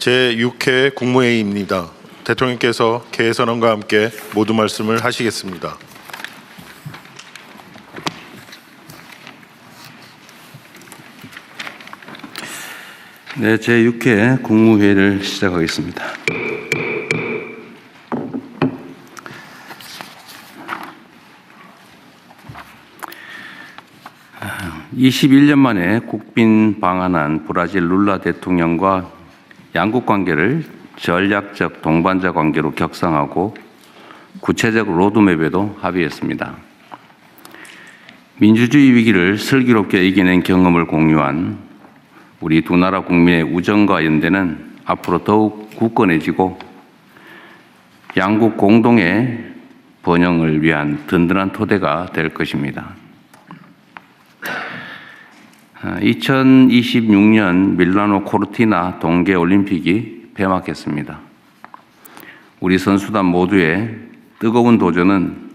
제6회 국무회의입니다. 대통령께서 개회 선언과 함께 모두 말씀을 하시겠습니다. 네, 제6회 국무회의를 시작하겠습니다. (21년) 만에 국빈 방한한 브라질 룰라 대통령과 양국 관계를 전략적 동반자 관계로 격상하고 구체적 로드맵에도 합의했습니다. 민주주의 위기를 슬기롭게 이겨낸 경험을 공유한 우리 두 나라 국민의 우정과 연대는 앞으로 더욱 굳건해지고 양국 공동의 번영을 위한 든든한 토대가 될 것입니다. 2026년 밀라노 코르티나 동계올림픽이 폐막했습니다. 우리 선수단 모두의 뜨거운 도전은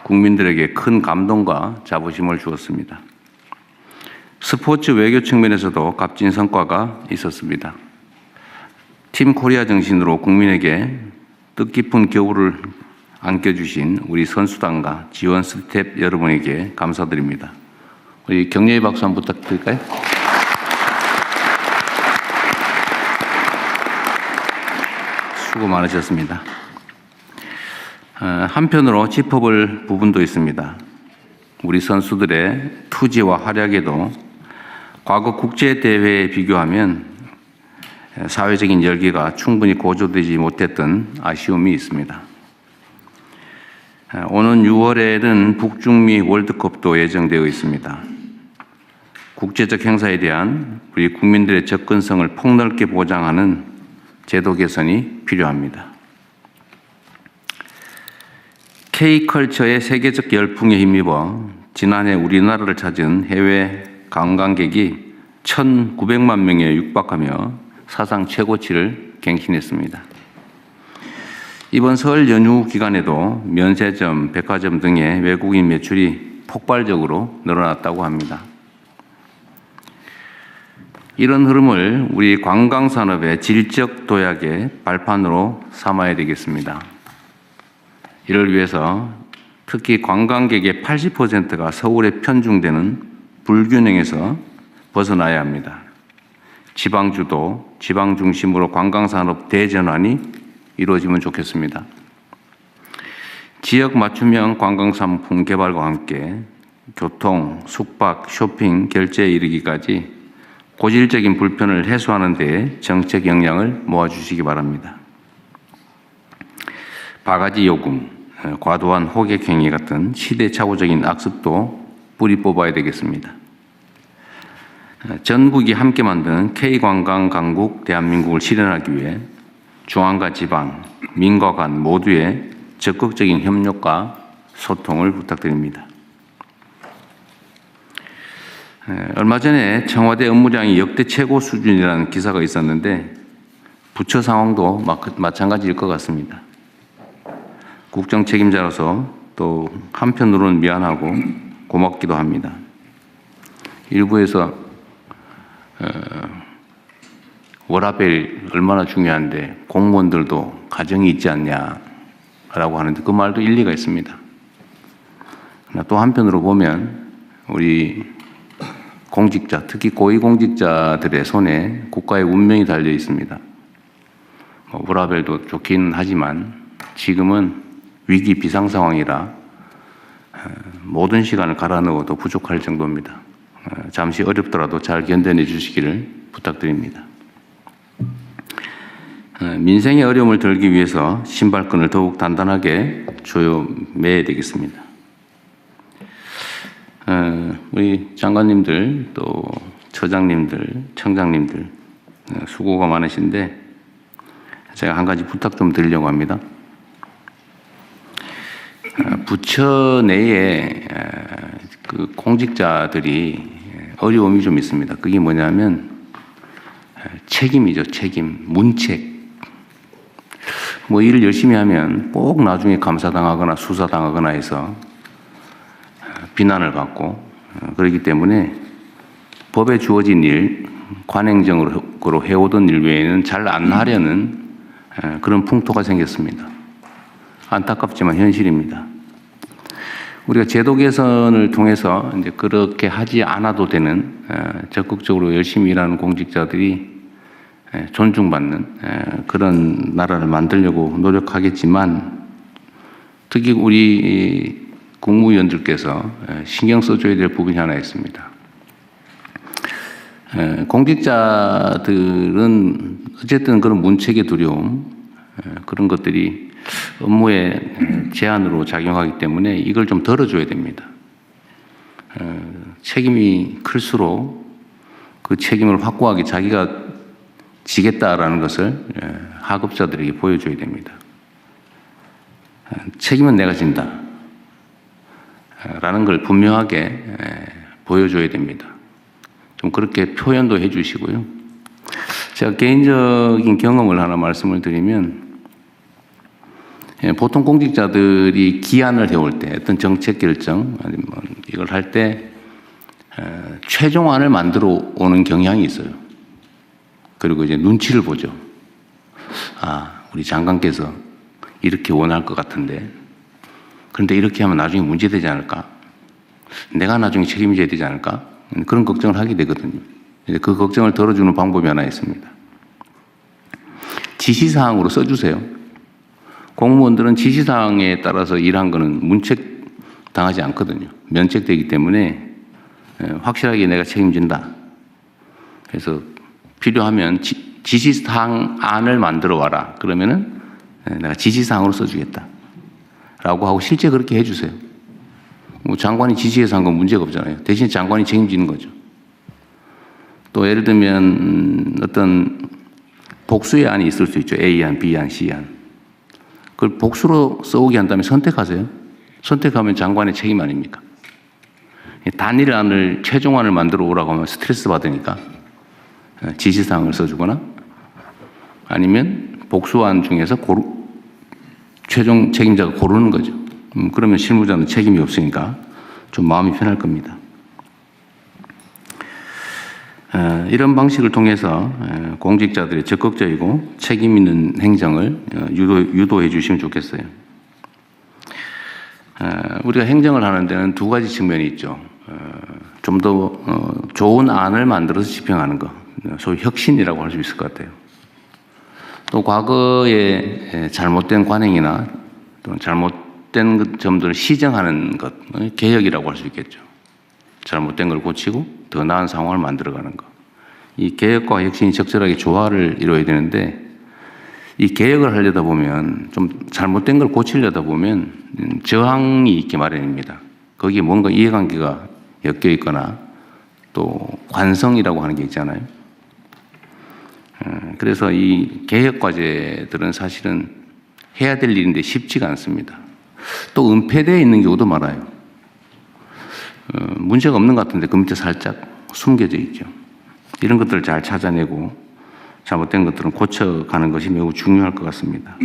국민들에게 큰 감동과 자부심을 주었습니다. 스포츠 외교 측면에서도 값진 성과가 있었습니다. 팀 코리아 정신으로 국민에게 뜻깊은 겨울을 안겨주신 우리 선수단과 지원 스태프 여러분에게 감사드립니다. 우리 격려의 박수 한번 부탁드릴까요? 수고 많으셨습니다. 한편으로 짚어볼 부분도 있습니다. 우리 선수들의 투지와 활약에도 과거 국제대회에 비교하면 사회적인 열기가 충분히 고조되지 못했던 아쉬움이 있습니다. 오는 6월에는 북중미 월드컵도 예정되어 있습니다. 국제적 행사에 대한 우리 국민들의 접근성을 폭넓게 보장하는 제도 개선이 필요합니다. K컬처의 세계적 열풍에 힘입어 지난해 우리나라를 찾은 해외 관광객이 1,900만 명에 육박하며 사상 최고치를 갱신했습니다. 이번 설 연휴 기간에도 면세점, 백화점 등의 외국인 매출이 폭발적으로 늘어났다고 합니다. 이런 흐름을 우리 관광산업의 질적 도약의 발판으로 삼아야 되겠습니다. 이를 위해서 특히 관광객의 80%가 서울에 편중되는 불균형에서 벗어나야 합니다. 지방주도, 지방 중심으로 관광산업 대전환이 이루어지면 좋겠습니다. 지역 맞춤형 관광상품 개발과 함께 교통, 숙박, 쇼핑, 결제에 이르기까지 고질적인 불편을 해소하는 데 정책 역량을 모아주시기 바랍니다. 바가지 요금, 과도한 호객행위 같은 시대착오적인 악습도 뿌리 뽑아야 되겠습니다. 전국이 함께 만드는 K관광 강국 대한민국을 실현하기 위해 중앙과 지방, 민과 간 모두의 적극적인 협력과 소통을 부탁드립니다. 얼마 전에 청와대 업무량이 역대 최고 수준이라는 기사가 있었는데 부처 상황도 마찬가지일 것 같습니다. 국정 책임자로서 또 한편으로는 미안하고 고맙기도 합니다. 일부에서 워라밸 얼마나 중요한데 공무원들도 가정이 있지 않냐라고 하는데 그 말도 일리가 있습니다. 또 한편으로 보면 우리 공직자, 특히 고위공직자들의 손에 국가의 운명이 달려 있습니다. 워라밸도 좋긴 하지만 지금은 위기 비상 상황이라 모든 시간을 갈아 넣어도 부족할 정도입니다. 잠시 어렵더라도 잘 견뎌내 주시기를 부탁드립니다. 민생의 어려움을 덜기 위해서 신발끈을 더욱 단단하게 조여매야 되겠습니다. 우리 장관님들 또 처장님들, 청장님들 수고가 많으신데 제가 한 가지 부탁 좀 드리려고 합니다. 부처 내에 그 공직자들이 어려움이 좀 있습니다. 그게 뭐냐면 책임이죠. 책임, 문책. 뭐 일을 열심히 하면 꼭 나중에 감사당하거나 수사당하거나 해서 비난을 받고 그렇기 때문에 법에 주어진 일, 관행적으로 해오던 일 외에는 잘 안 하려는 그런 풍토가 생겼습니다. 안타깝지만 현실입니다. 우리가 제도 개선을 통해서 이제 그렇게 하지 않아도 되는 적극적으로 열심히 일하는 공직자들이 존중받는 그런 나라를 만들려고 노력하겠지만 특히 우리 국무위원들께서 신경 써줘야 될 부분이 하나 있습니다. 공직자들은 어쨌든 그런 문책의 두려움 그런 것들이 업무에 제한으로 작용하기 때문에 이걸 좀 덜어줘야 됩니다. 책임이 클수록 그 책임을 확고하게 자기가 지겠다라는 것을 하급자들에게 보여줘야 됩니다. 책임은 내가 진다 라는 걸 분명하게 보여줘야 됩니다. 좀 그렇게 표현도 해 주시고요. 제가 개인적인 경험을 하나 말씀을 드리면 보통 공직자들이 기한을 해올 때 어떤 정책 결정 아니면 이걸 할 때 최종안을 만들어 오는 경향이 있어요. 그리고 이제 눈치를 보죠. 아, 우리 장관께서 이렇게 원할 것 같은데 그런데 이렇게 하면 나중에 문제되지 않을까? 내가 나중에 책임져야 되지 않을까? 그런 걱정을 하게 되거든요. 그 걱정을 덜어주는 방법이 하나 있습니다. 지시사항으로 써주세요. 공무원들은 지시사항에 따라서 일한 거는 문책당하지 않거든요. 면책되기 때문에 확실하게 내가 책임진다. 그래서 필요하면 지시사항 안을 만들어 와라. 그러면은 내가 지시사항으로 써주겠다. 라고 하고 실제 그렇게 해주세요. 뭐 장관이 지시해서 한 건 문제가 없잖아요. 대신 장관이 책임지는 거죠. 또 예를 들면 어떤 복수의 안이 있을 수 있죠. A안, B안, C안. 그걸 복수로 써오게 한다면 선택하세요. 선택하면 장관의 책임 아닙니까? 단일안을, 최종안을 만들어 오라고 하면 스트레스 받으니까 지시사항을 써주거나 아니면 복수안 중에서 최종 책임자가 고르는 거죠. 그러면 실무자는 책임이 없으니까 좀 마음이 편할 겁니다. 이런 방식을 통해서 공직자들의 적극적이고 책임 있는 행정을 유도해 주시면 좋겠어요. 우리가 행정을 하는 데는 두 가지 측면이 있죠. 좀 더 좋은 안을 만들어서 집행하는 것, 소위 혁신이라고 할 수 있을 것 같아요. 또 과거에 잘못된 관행이나 또 잘못된 점들을 시정하는 것, 개혁이라고 할 수 있겠죠. 잘못된 걸 고치고 더 나은 상황을 만들어가는 것. 이 개혁과 혁신이 적절하게 조화를 이루어야 되는데 이 개혁을 하려다 보면 좀 잘못된 걸 고치려다 보면 저항이 있기 마련입니다. 거기에 뭔가 이해관계가 엮여 있거나 또 관성이라고 하는 게 있잖아요. 그래서 이 개혁 과제들은 사실은 해야 될 일인데 쉽지가 않습니다. 또 은폐되어 있는 경우도 많아요. 문제가 없는 것 같은데 그 밑에 살짝 숨겨져 있죠. 이런 것들을 잘 찾아내고 잘못된 것들은 고쳐가는 것이 매우 중요할 것 같습니다.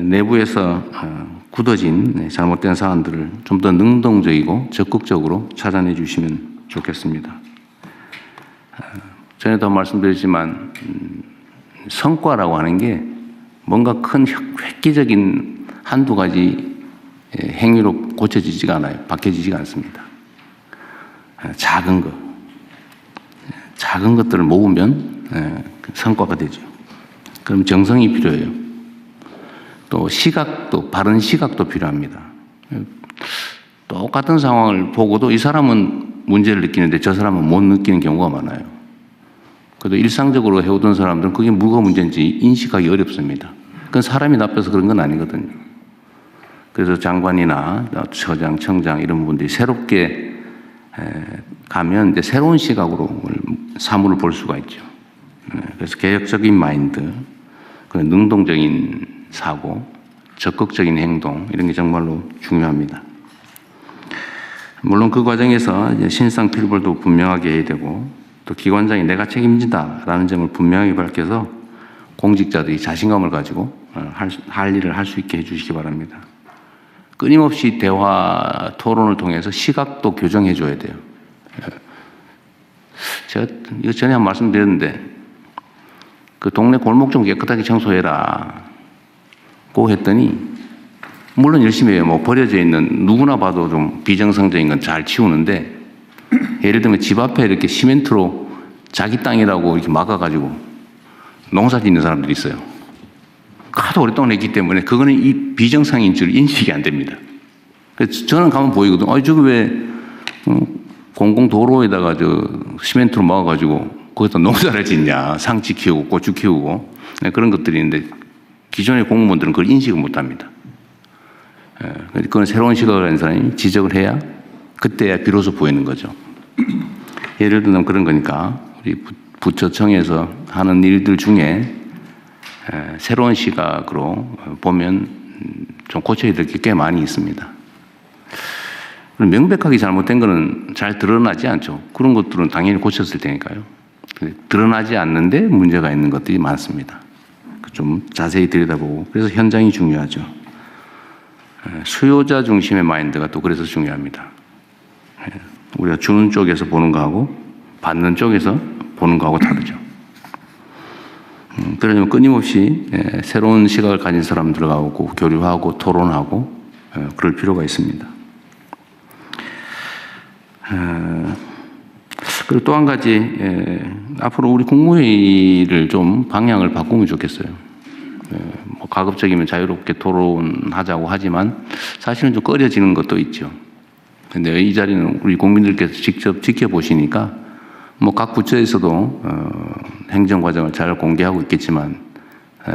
내부에서 굳어진 잘못된 사안들을 좀 더 능동적이고 적극적으로 찾아내 주시면 좋겠습니다. 전에도 말씀드렸지만 성과라고 하는 게 뭔가 큰 획기적인 한두 가지 행위로 고쳐지지가 않아요. 바뀌어지지가 않습니다. 작은 것들을 모으면 성과가 되죠. 그럼 정성이 필요해요. 또 시각도, 바른 시각도 필요합니다. 똑같은 상황을 보고도 이 사람은 문제를 느끼는데 저 사람은 못 느끼는 경우가 많아요. 그래도 일상적으로 해오던 사람들은 그게 뭐가 문제인지 인식하기 어렵습니다. 그건 사람이 나빠서 그런 건 아니거든요. 그래서 장관이나 처장, 청장 이런 분들이 새롭게 가면 이제 새로운 시각으로 사물을 볼 수가 있죠. 그래서 개혁적인 마인드, 능동적인 사고, 적극적인 행동 이런 게 정말로 중요합니다. 물론 그 과정에서 이제 신상 필벌도 분명하게 해야 되고 또 기관장이 내가 책임진다라는 점을 분명하게 밝혀서 공직자들이 자신감을 가지고 할 일을 할 수 있게 해주시기 바랍니다. 끊임없이 대화, 토론을 통해서 시각도 교정해 줘야 돼요. 제가 이거 전에 한 말씀드렸는데 그 동네 골목 좀 깨끗하게 청소해라 고 했더니 물론 열심히 해요. 뭐 버려져 있는 누구나 봐도 좀 비정상적인 건 잘 치우는데 예를 들면 집 앞에 이렇게 시멘트로 자기 땅이라고 이렇게 막아가지고 농사 짓는 사람들이 있어요. 하도 오랫동안 했기 때문에 그거는 이 비정상인 줄 인식이 안 됩니다. 그래서 저는 가면 보이거든요. 아, 저거 왜 공공도로에다가 저 시멘트로 막아가지고 거기다 농사를 짓냐. 상치 키우고 고추 키우고 그런 것들이 있는데 기존의 공무원들은 그걸 인식을 못합니다. 그건 새로운 시각을 가진 사람이 지적을 해야 그때야 비로소 보이는 거죠. 예를 들면 그런 거니까 우리 부처청에서 하는 일들 중에 새로운 시각으로 보면 좀 고쳐야 될 게 꽤 많이 있습니다. 명백하게 잘못된 거는 잘 드러나지 않죠. 그런 것들은 당연히 고쳤을 테니까요. 드러나지 않는데 문제가 있는 것들이 많습니다. 좀 자세히 들여다보고 그래서 현장이 중요하죠. 수요자 중심의 마인드가 또 그래서 중요합니다. 우리가 주는 쪽에서 보는 거하고 받는 쪽에서 보는 거하고 다르죠. 그러면 끊임없이 새로운 시각을 가진 사람들하고 교류하고 토론하고 그럴 필요가 있습니다. 그리고 또 한 가지 앞으로 우리 국무회의를 좀 방향을 바꾸면 좋겠어요. 뭐 가급적이면 자유롭게 토론하자고 하지만 사실은 좀 꺼려지는 것도 있죠. 근데 이 자리는 우리 국민들께서 직접 지켜보시니까 뭐 각 부처에서도 행정 과정을 잘 공개하고 있겠지만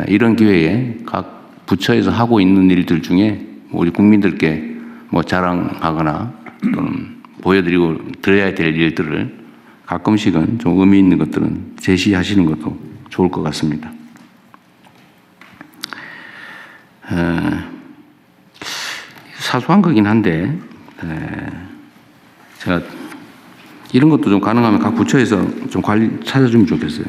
이런 기회에 각 부처에서 하고 있는 일들 중에 우리 국민들께 뭐 자랑하거나 또는 보여드리고 드려야 될 일들을 가끔씩은 좀 의미 있는 것들은 제시하시는 것도 좋을 것 같습니다. 사소한 거긴 한데 제가 이런 것도 좀 가능하면 각 부처에서 좀 관리 찾아주면 좋겠어요.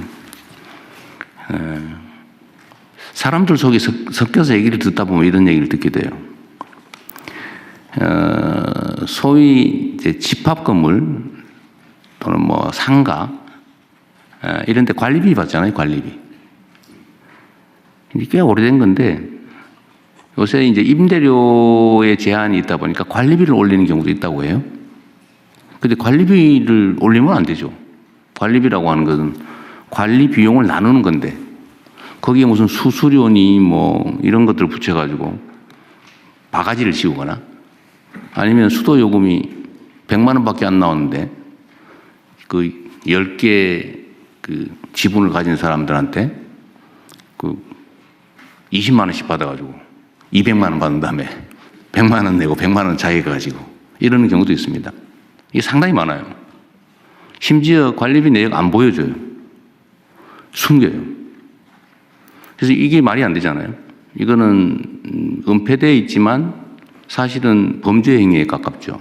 사람들 속에 섞여서 얘기를 듣다 보면 이런 얘기를 듣게 돼요. 소위 이제 집합 건물 또는 뭐 상가 이런 데 관리비 받잖아요, 관리비. 이게 꽤 오래된 건데 요새 이제 임대료에 제한이 있다 보니까 관리비를 올리는 경우도 있다고 해요. 근데 관리비를 올리면 안 되죠. 관리비라고 하는 것은 관리 비용을 나누는 건데 거기에 무슨 수수료니 뭐 이런 것들을 붙여가지고 바가지를 씌우거나 아니면 수도 요금이 100만 원밖에 안 나오는데 그 10개 그 지분을 가진 사람들한테 그 20만 원씩 받아가지고 200만 원 받은 다음에 100만 원 내고 100만 원 자기가 가지고 이러는 경우도 있습니다. 이게 상당히 많아요. 심지어 관리비 내역 안 보여줘요. 숨겨요. 그래서 이게 말이 안 되잖아요. 이거는 은폐되어 있지만 사실은 범죄 행위에 가깝죠.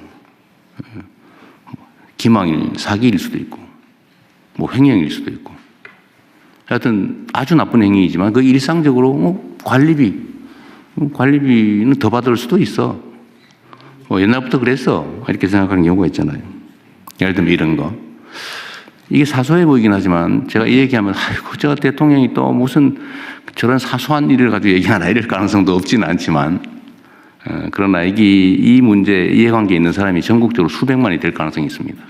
기망일, 사기일 수도 있고 뭐 횡령일 수도 있고 하여튼 아주 나쁜 행위이지만 그 일상적으로 관리비는 더 받을 수도 있어. 옛날부터 그랬어. 이렇게 생각하는 경우가 있잖아요. 예를 들면 이런 거. 이게 사소해 보이긴 하지만 제가 이 얘기하면 아이고 저 대통령이 또 무슨 저런 사소한 일을 가지고 얘기하나 이럴 가능성도 없지는 않지만 그러나 이 문제 이해관계에 있는 사람이 전국적으로 수백만이 될 가능성이 있습니다.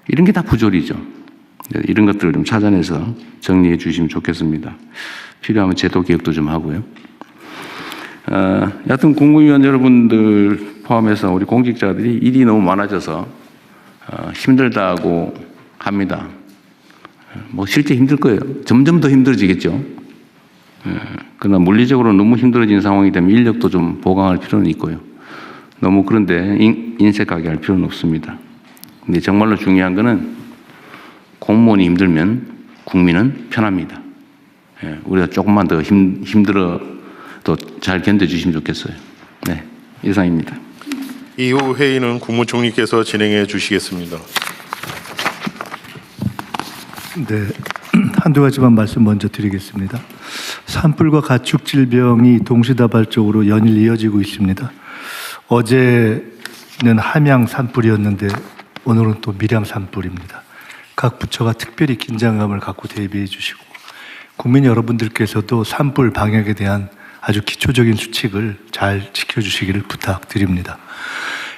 이런 게 다 부조리죠. 이런 것들을 좀 찾아내서 정리해 주시면 좋겠습니다. 필요하면 제도 개혁도 좀 하고요. 여하튼 국무위원 여러분들 포함해서 우리 공직자들이 일이 너무 많아져서 힘들다고 합니다. 뭐 실제 힘들 거예요. 점점 더 힘들어지겠죠. 그러나 물리적으로 너무 힘들어진 상황이 되면 인력도 좀 보강할 필요는 있고요. 너무 그런데 인색하게 할 필요는 없습니다. 근데 정말로 중요한 거는 공무원이 힘들면 국민은 편합니다. 우리가 조금만 더 힘들어 더 잘 견뎌주시면 좋겠어요. 네, 이상입니다. 이후 회의는 국무총리께서 진행해 주시겠습니다. 네, 한두 가지만 말씀 먼저 드리겠습니다. 산불과 가축 질병이 동시다발적으로 연일 이어지고 있습니다. 어제는 함양 산불이었는데 오늘은 또 밀양 산불입니다. 각 부처가 특별히 긴장감을 갖고 대비해 주시고 국민 여러분들께서도 산불 방역에 대한 아주 기초적인 수칙을 잘 지켜주시기를 부탁드립니다.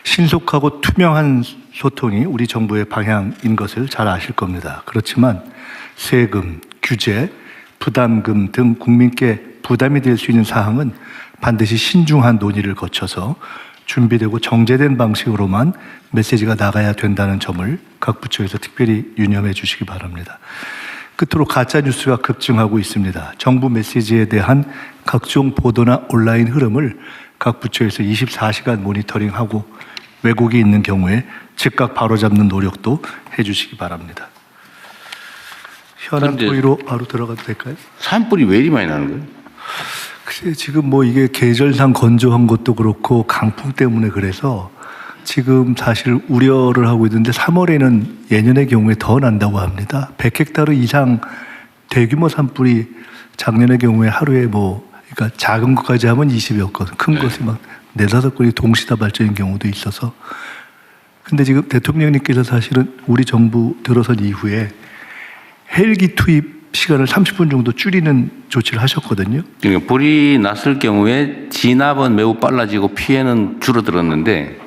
신속하고 투명한 소통이 우리 정부의 방향인 것을 잘 아실 겁니다. 그렇지만 세금, 규제, 부담금 등 국민께 부담이 될 수 있는 사항은 반드시 신중한 논의를 거쳐서 준비되고 정제된 방식으로만 메시지가 나가야 된다는 점을 각 부처에서 특별히 유념해 주시기 바랍니다. 끝으로 가짜뉴스가 급증하고 있습니다. 정부 메시지에 대한 각종 보도나 온라인 흐름을 각 부처에서 24시간 모니터링하고 왜곡이 있는 경우에 즉각 바로잡는 노력도 해주시기 바랍니다. 현안 토의로 바로 들어가도 될까요? 산불이 왜 이리 많이 나는 거예요? 글쎄 지금 뭐 이게 계절상 건조한 것도 그렇고 강풍 때문에 그래서 지금 사실 우려를 하고 있는데 3월에는 예년의 경우에 더 난다고 합니다. 100헥타르 이상 대규모 산불이 작년의 경우에 하루에 그러니까 작은 것까지 하면 20여 건, 큰 것이 막 4-5건이 동시다발적인 경우도 있어서. 근데 지금 대통령님께서 사실은 우리 정부 들어선 이후에 헬기 투입 시간을 30분 정도 줄이는 조치를 하셨거든요. 그러니까 불이 났을 경우에 진압은 매우 빨라지고 피해는 줄어들었는데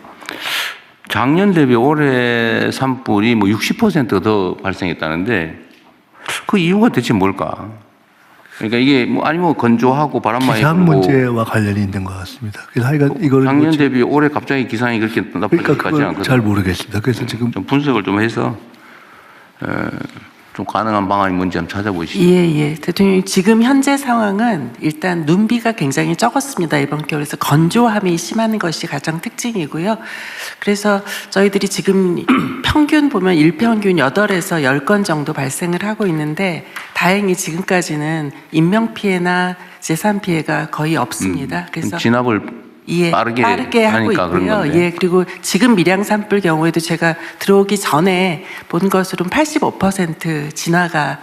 작년 대비 올해 산불이 60%더 발생했다는데 그 이유가 대체 뭘까? 그러니까 이게 건조하고 바람 많이 불고 기상 문제와 관련이 있는 것 같습니다. 그래서 하여간 이걸 작년 대비 올해 갑자기 기상이 그렇게 나빠질 그러니까 것 같지 그걸 않거든요. 잘 모르겠습니다. 그래서 지금 좀 분석을 좀 해서 좀 가능한 방안이 뭔지 한번 찾아보시죠. 예. 대통령 지금 현재 상황은 일단 눈비가 굉장히 적었습니다. 이번 겨울에서 건조함이 심한 것이 가장 특징이고요. 그래서 저희들이 지금 평균 보면 일평균 8에서 10건 정도 발생을 하고 있는데 다행히 지금까지는 인명 피해나 재산 피해가 거의 없습니다. 그래서 진압을 예, 빠르게 하고 하니까 그런 있고요. 건데. 예, 그리고 지금 밀양 산불 경우에도 제가 들어오기 전에 본 것으로는 85% 진화가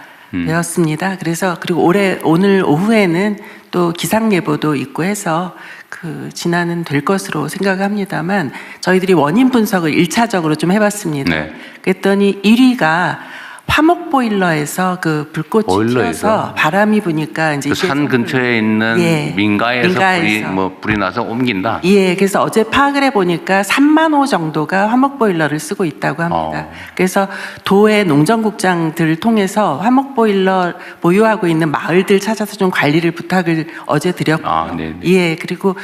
되었습니다. 그래서 그리고 오늘 오후에는 또 기상 예보도 있고 해서 그 진화는 될 것으로 생각합니다만 저희들이 원인 분석을 1차적으로 좀 해봤습니다. 네. 그랬더니 1위가 화목 보일러에서 그 불꽃이 튀어서 바람이 부니까 이제 그 산 근처에 있는 민가에서 불이 나서 옮긴다. 예, 그래서 어제 파악을 해보니까 3만 호 정도가 화목 보일러를 쓰고 있다고 합니다. 그래서 도의 농정국장들을 통해서 화목 보일러 보유하고 있는 마을들 찾아서 좀 관리를 부탁을 어제 드렸고요. 예, 그리고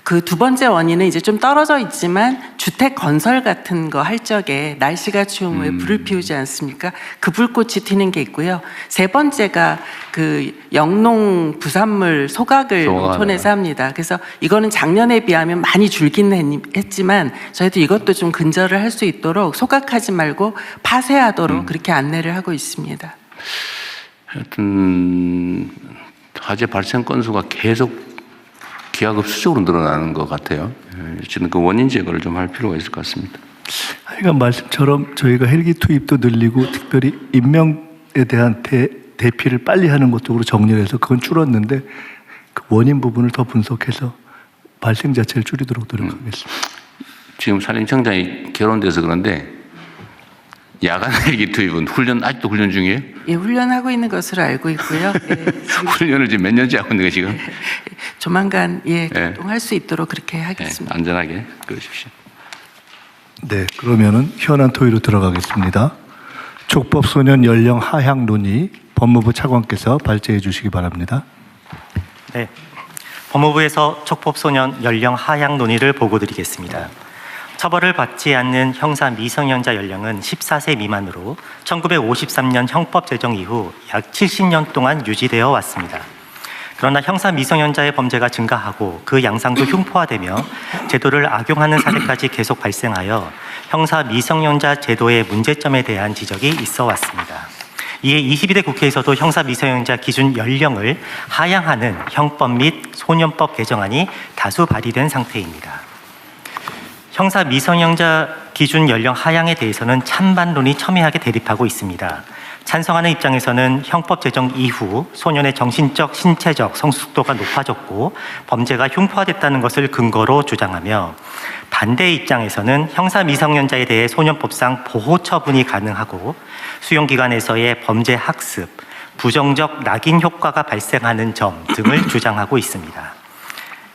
그 두 번째 원인은 이제 좀 떨어져 있지만 주택 건설 같은 거 할 적에 날씨가 추운 후에 불을 피우지 않습니까? 그 불꽃이 튀는 게 있고요. 세 번째가 그 영농 부산물 소각을 농촌에서 합니다. 그래서 이거는 작년에 비하면 많이 줄긴 했지만 저희도 이것도 좀 근절을 할 수 있도록 소각하지 말고 파쇄하도록 그렇게 안내를 하고 있습니다. 하여튼 화재 발생 건수가 계속 기하급수적으로 늘어나는 것 같아요. 지금 그 원인 제거를 좀 할 필요가 있을 것 같습니다. 하여간 말씀처럼 저희가 헬기 투입도 늘리고 특별히 인명에 대한 대피를 빨리 하는 것 쪽으로 정렬해서 그건 줄었는데 그 원인 부분을 더 분석해서 발생 자체를 줄이도록 노력하겠습니다. 지금 산림청장이 결혼돼서 그런데 야간 헬기 투입은 아직도 훈련 중이에요? 예, 훈련하고 있는 것으로 알고 있고요. 예, 훈련을 지금 몇 년째 하고 있는 거예요, 지금? 조만간 활동할 수 있도록 그렇게 하겠습니다. 안전하게 그러십시오. 네, 그러면은 현안 토의로 들어가겠습니다. 촉법소년 연령 하향 논의 법무부 차관께서 발제해 주시기 바랍니다. 네, 법무부에서 촉법소년 연령 하향 논의를 보고드리겠습니다. 처벌을 받지 않는 형사 미성년자 연령은 14세 미만으로 1953년 형법 제정 이후 약 70년 동안 유지되어 왔습니다. 그러나 형사 미성년자의 범죄가 증가하고 그 양상도 흉포화되며 제도를 악용하는 사례까지 계속 발생하여 형사 미성년자 제도의 문제점에 대한 지적이 있어 왔습니다. 이에 22대 국회에서도 형사 미성년자 기준 연령을 하향하는 형법 및 소년법 개정안이 다수 발의된 상태입니다. 형사 미성년자 기준 연령 하향에 대해서는 찬반론이 첨예하게 대립하고 있습니다. 찬성하는 입장에서는 형법 제정 이후 소년의 정신적, 신체적 성숙도가 높아졌고 범죄가 흉포화됐다는 것을 근거로 주장하며, 반대 입장에서는 형사 미성년자에 대해 소년법상 보호 처분이 가능하고 수용기관에서의 범죄 학습, 부정적 낙인 효과가 발생하는 점 등을 주장하고 있습니다.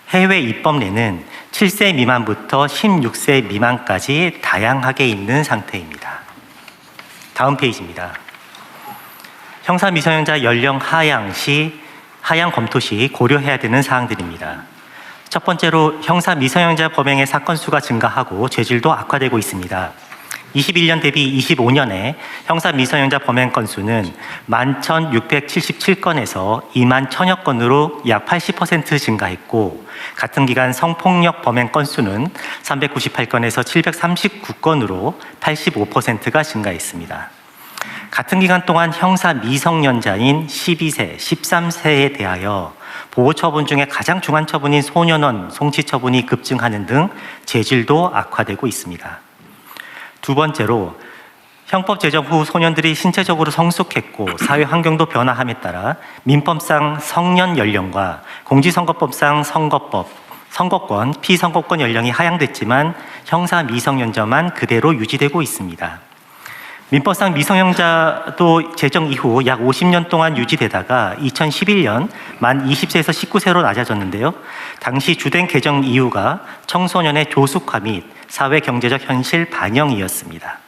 해외 입법례는 7세 미만부터 16세 미만까지 다양하게 있는 상태입니다. 다음 페이지입니다. 형사 미성년자 연령 하향 검토 시 고려해야 되는 사항들입니다. 첫 번째로 형사 미성년자 범행의 사건 수가 증가하고 죄질도 악화되고 있습니다. 21년 대비 25년에 형사 미성년자 범행 건수는 11,677건에서 21,000여 건으로 약 80% 증가했고, 같은 기간 성폭력 범행 건수는 398건에서 739건으로 85%가 증가했습니다. 같은 기간 동안 형사 미성년자인 12세, 13세에 대하여 보호처분 중에 가장 중한 처분인 소년원 송치처분이 급증하는 등 죄질도 악화되고 있습니다. 두 번째로, 형법 제정 후 소년들이 신체적으로 성숙했고 사회 환경도 변화함에 따라 민법상 성년 연령과 공직선거법상 선거권, 피선거권 연령이 하향됐지만 형사 미성년자만 그대로 유지되고 있습니다. 민법상 미성년자도 제정 이후 약 50년 동안 유지되다가 2011년 만 20세에서 19세로 낮아졌는데요. 당시 주된 개정 이유가 청소년의 조숙화 및 사회 경제적 현실 반영이었습니다.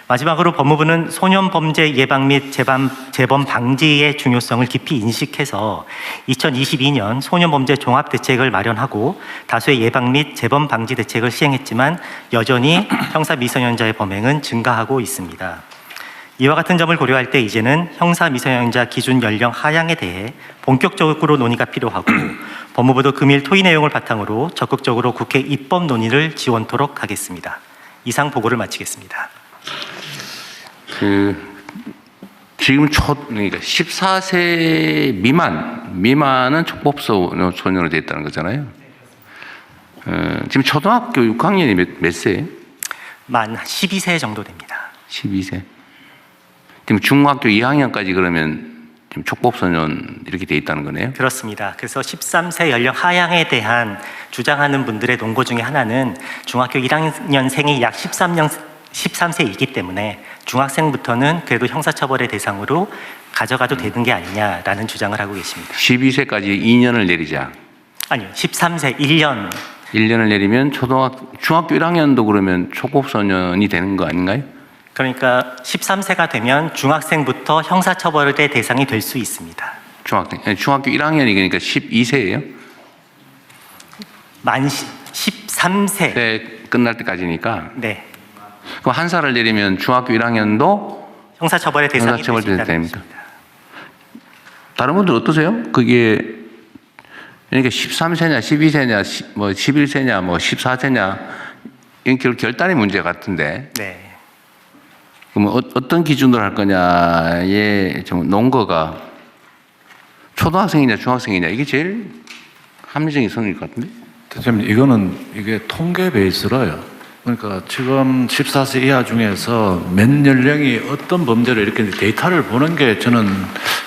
마지막으로 법무부는 소년 범죄 예방 및 재범 방지의 중요성을 깊이 인식해서 2022년 소년 범죄 종합 대책을 마련하고 다수의 예방 및 재범 방지 대책을 시행했지만 여전히 형사 미성년자의 범행은 증가하고 있습니다. 이와 같은 점을 고려할 때 이제는 형사 미성년자 기준 연령 하향에 대해 본격적으로 논의가 필요하고 법무부도 금일 토의 내용을 바탕으로 적극적으로 국회 입법 논의를 지원토록 하겠습니다. 이상 보고를 마치겠습니다. 지금 그러니까 14세 미만은 촉법 소년으로 되어 있다는 거잖아요. 지금 초등학교 6학년이 몇 세예요? 만 12세 정도 됩니다. 12세. 지금 중학교 2학년까지 그러면 지금 촉법 소년 이렇게 되어 있다는 거네요. 그렇습니다. 그래서 13세 연령 하향에 대한 주장하는 분들의 논거 중에 하나는 중학교 1학년생이 약 13세이기 때문에 중학생부터는 그래도 형사처벌의 대상으로 가져가도 되는 게 아니냐라는 주장을 하고 계십니다. 12세까지 2년을 내리자. 아니요, 13세 1년을 내리면 중학교 1학년도 그러면 촉법소년이 되는 거 아닌가요? 그러니까 13세가 되면 중학생부터 형사처벌의 대상이 될 수 있습니다. 중학교 1학년이 그러니까 12세예요? 만 13세. 네, 끝날 때까지니까. 네. 그럼 한 살을 내리면 중학교 1학년도 형사처벌의 대상이 될 수 있다는 됩니까? 것입니다. 다른 분들 어떠세요? 그게 그러니까 13세냐, 12세냐, 뭐 11세냐, 뭐 14세냐 이건 결단의 문제 같은데. 네. 그러면 어떤 기준으로 할 거냐의 좀 논거가 초등학생이냐, 중학생이냐 이게 제일 합리적인 선일 것 같은데. 대표님, 이게 통계 베이스로요. 그러니까 지금 14세 이하 중에서 몇 연령이 어떤 범죄를 이렇게 데이터를 보는 게 저는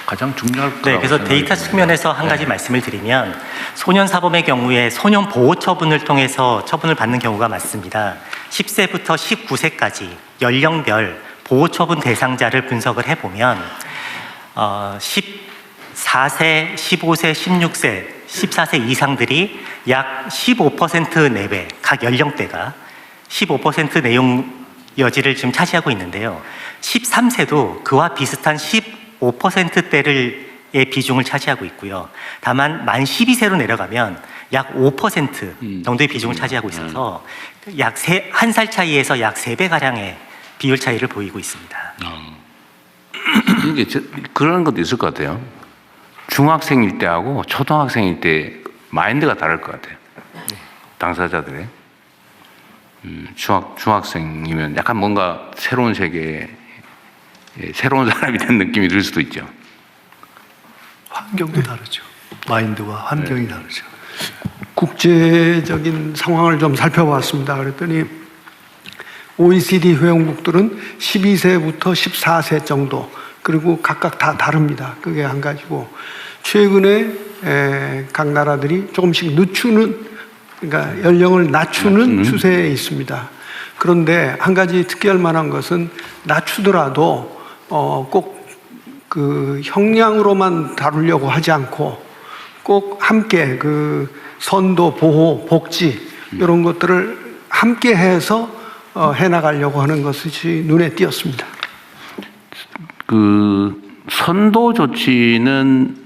가장 중요할 거라고 네, 그래서 데이터 측면에서 한 가지 말씀을 드리면 소년 사범의 경우에 소년 보호 처분을 통해서 처분을 받는 경우가 많습니다. 10세부터 19세까지 연령별 보호 처분 대상자를 분석을 해보면 14세, 15세, 16세, 14세 이상들이 약 15% 내외 각 연령대가 15% 내용 여지를 지금 차지하고 있는데요. 13세도 그와 비슷한 15%대의 비중을 차지하고 있고요. 다만 만 12세로 내려가면 약 5% 정도의 비중을 차지하고 있어서 약 한 살 차이에서 약 3배가량의 비율 차이를 보이고 있습니다. 이게 그런 것도 있을 것 같아요. 중학생일 때하고 초등학생일 때 마인드가 다를 것 같아요. 당사자들의. 중학생이면 약간 뭔가 새로운 세계에 새로운 사람이 된 느낌이 들 수도 있죠. 환경도 다르죠. 마인드와 환경이 다르죠. 국제적인 상황을 좀 살펴봤습니다. 그랬더니 OECD 회원국들은 12세부터 14세 정도, 그리고 각각 다 다릅니다. 그게 한 가지고, 최근에 각 나라들이 조금씩 늦추는, 그러니까 연령을 낮추는 추세에 있습니다. 그런데 한 가지 특이할 만한 것은 낮추더라도 꼭 그 형량으로만 다루려고 하지 않고 꼭 함께 그 선도, 보호, 복지 이런 것들을 함께 해서 해나가려고 하는 것이 눈에 띄었습니다. 그 선도 조치는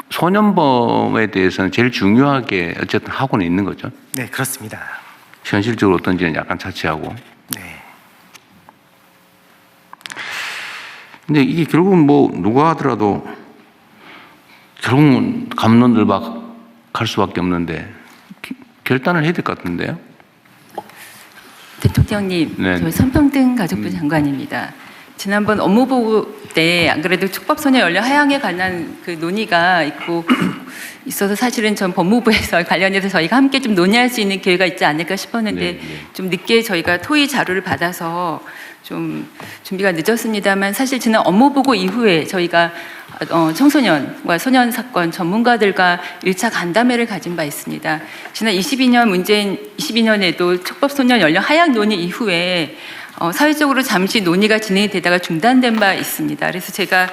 소년범에 대해서는 제일 중요하게 어쨌든 하고는 있는 거죠. 네, 그렇습니다. 현실적으로 어떤지는 약간 차치하고. 네. 근데 이게 결국은 뭐 누가 하더라도 결국은 갑론을박 할 수밖에 없는데 결단을 해야 될 것 같은데요. 대통령님, 네. 저 성평등 가족부 장관입니다. 지난번 업무보고 때 안 그래도 촉법소년 연령 하향에 관한 그 논의가 있어서 사실은 전 법무부에서 관련해서 저희가 함께 좀 논의할 수 있는 기회가 있지 않을까 싶었는데 네, 네. 좀 늦게 저희가 토의 자료를 받아서 좀 준비가 늦었습니다만 사실 지난 업무보고 이후에 저희가 청소년과 소년 사건 전문가들과 1차 간담회를 가진 바 있습니다. 지난 22년에도 촉법소년 연령 하향 논의 이후에 사회적으로 잠시 논의가 진행이 되다가 중단된 바 있습니다. 그래서 제가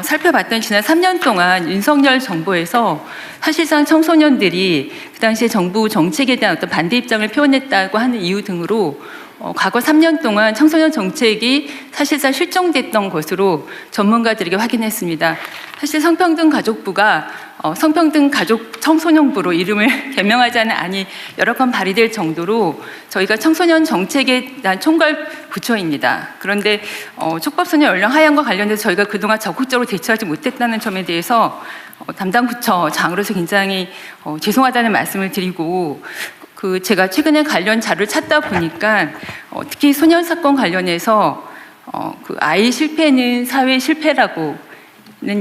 살펴봤던 지난 3년 동안 윤석열 정부에서 사실상 청소년들이 그 당시에 정부 정책에 대한 어떤 반대 입장을 표현했다고 하는 이유 등으로 과거 3년 동안 청소년 정책이 사실상 실종됐던 것으로 전문가들에게 확인했습니다. 사실 성평등 가족부가 성평등 가족 청소년부로 이름을 개명하자는 안이 여러 건 발의될 정도로 저희가 청소년 정책에 대한 총괄 부처입니다. 그런데 촉법소년 연령 하향과 관련해서 저희가 그동안 적극적으로 대처하지 못했다는 점에 대해서 담당 부처장으로서 굉장히 죄송하다는 말씀을 드리고, 제가 최근에 관련 자료를 찾다 보니까 특히 소년 사건 관련해서 그 아이 실패는 사회 실패라고는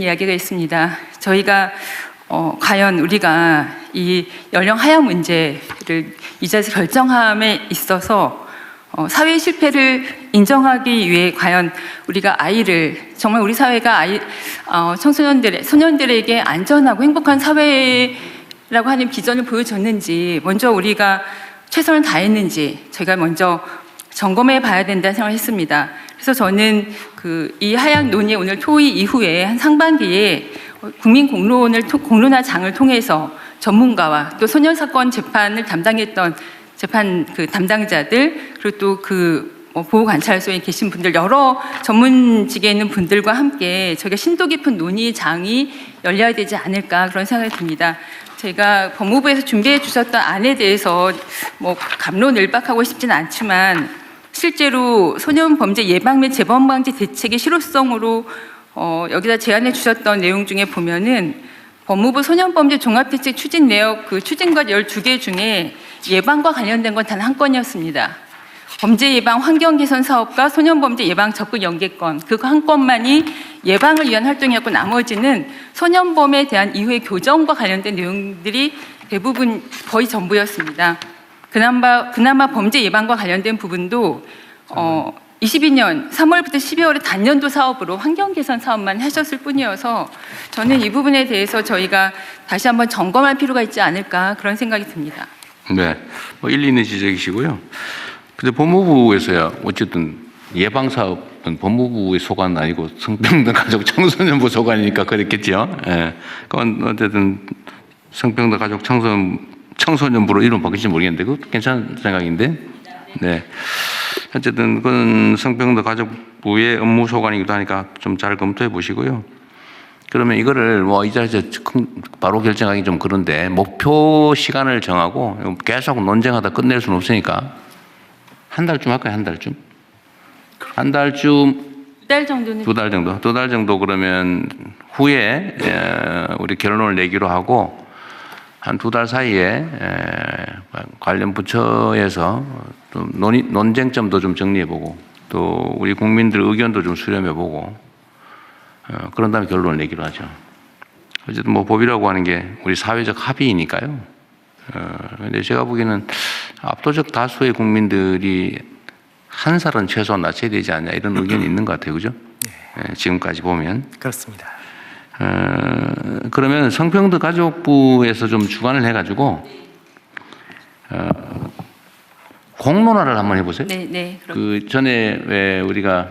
이야기가 있습니다. 저희가 과연 우리가 이 연령 하향 문제를 이 자리에서 결정함에 있어서 사회 실패를 인정하기 위해 과연 우리가 아이를 정말 우리 사회가 소년들에게 안전하고 행복한 사회라고 하는 비전을 보여줬는지, 먼저 우리가 최선을 다했는지 저희가 먼저 점검해 봐야 된다는 생각을 했습니다. 그래서 저는 이 하향 논의 오늘 토의 이후에 한 상반기에 국민 공론화장을 통해서 전문가와 또 소년 사건 재판을 담당했던 재판 담당자들, 그리고 또 보호 관찰소에 계신 분들, 여러 전문직에 있는 분들과 함께 저희가 심도 깊은 논의장이 열려야 되지 않을까 그런 생각이 듭니다. 제가 법무부에서 준비해 주셨던 안에 대해서 갑론을박하고 싶지는 않지만 실제로 소년 범죄 예방 및 재범 방지 대책의 실효성으로 여기다 제안해 주셨던 내용 중에 보면은 법무부 소년범죄 종합대책 추진 내역 추진과 12개 중에 예방과 관련된 건 단 한 건이었습니다. 범죄 예방 환경 개선 사업과 소년범죄 예방 적극 연계권, 그 한 건만이 예방을 위한 활동이었고, 나머지는 소년범에 대한 이후의 교정과 관련된 내용들이 대부분 거의 전부였습니다. 그나마 범죄 예방과 관련된 부분도 22년 3월부터 12월에 단년도 사업으로 환경 개선 사업만 하셨을 뿐이어서 저는 이 부분에 대해서 저희가 다시 한번 점검할 필요가 있지 않을까 그런 생각이 듭니다. 네, 일리 있는 지적이시고요. 근데 법무부에서야 어쨌든 예방 사업은 법무부의 소관은 아니고 성평등 가족 청소년부 소관이니까 그랬겠죠. 예. 그건 어쨌든 성평등 가족 청소년부로 이름 바뀔지 모르겠는데 그것도 괜찮은 생각인데. 네. 어쨌든 그건 성평등 가족부의 업무 소관이기도 하니까 좀 잘 검토해 보시고요. 그러면 이거를 이 자리에서 바로 결정하기 좀 그런데 목표 시간을 정하고 계속 논쟁하다 끝낼 수는 없으니까 한 달쯤 할까요? 한 달쯤? 한 달쯤? 2달 정도는? 2달 정도? 2달 정도 그러면 후에 우리 결론을 내기로 하고 한 2달 사이에 관련 부처에서 좀 논쟁점도 좀 정리해보고 또 우리 국민들 의견도 좀 수렴해보고 그런 다음에 결론을 내기로 하죠. 어쨌든 법이라고 하는 게 우리 사회적 합의이니까요. 근데 제가 보기에는 압도적 다수의 국민들이 한 살은 최소한 낮춰야 되지 않냐 이런 의견이 있는 것 같아요. 그죠? 예, 지금까지 보면. 그렇습니다. 그러면 성평등 가족부에서 좀 주관을 해가지고 공론화를 한번 해보세요. 네, 네. 그 전에 왜 우리가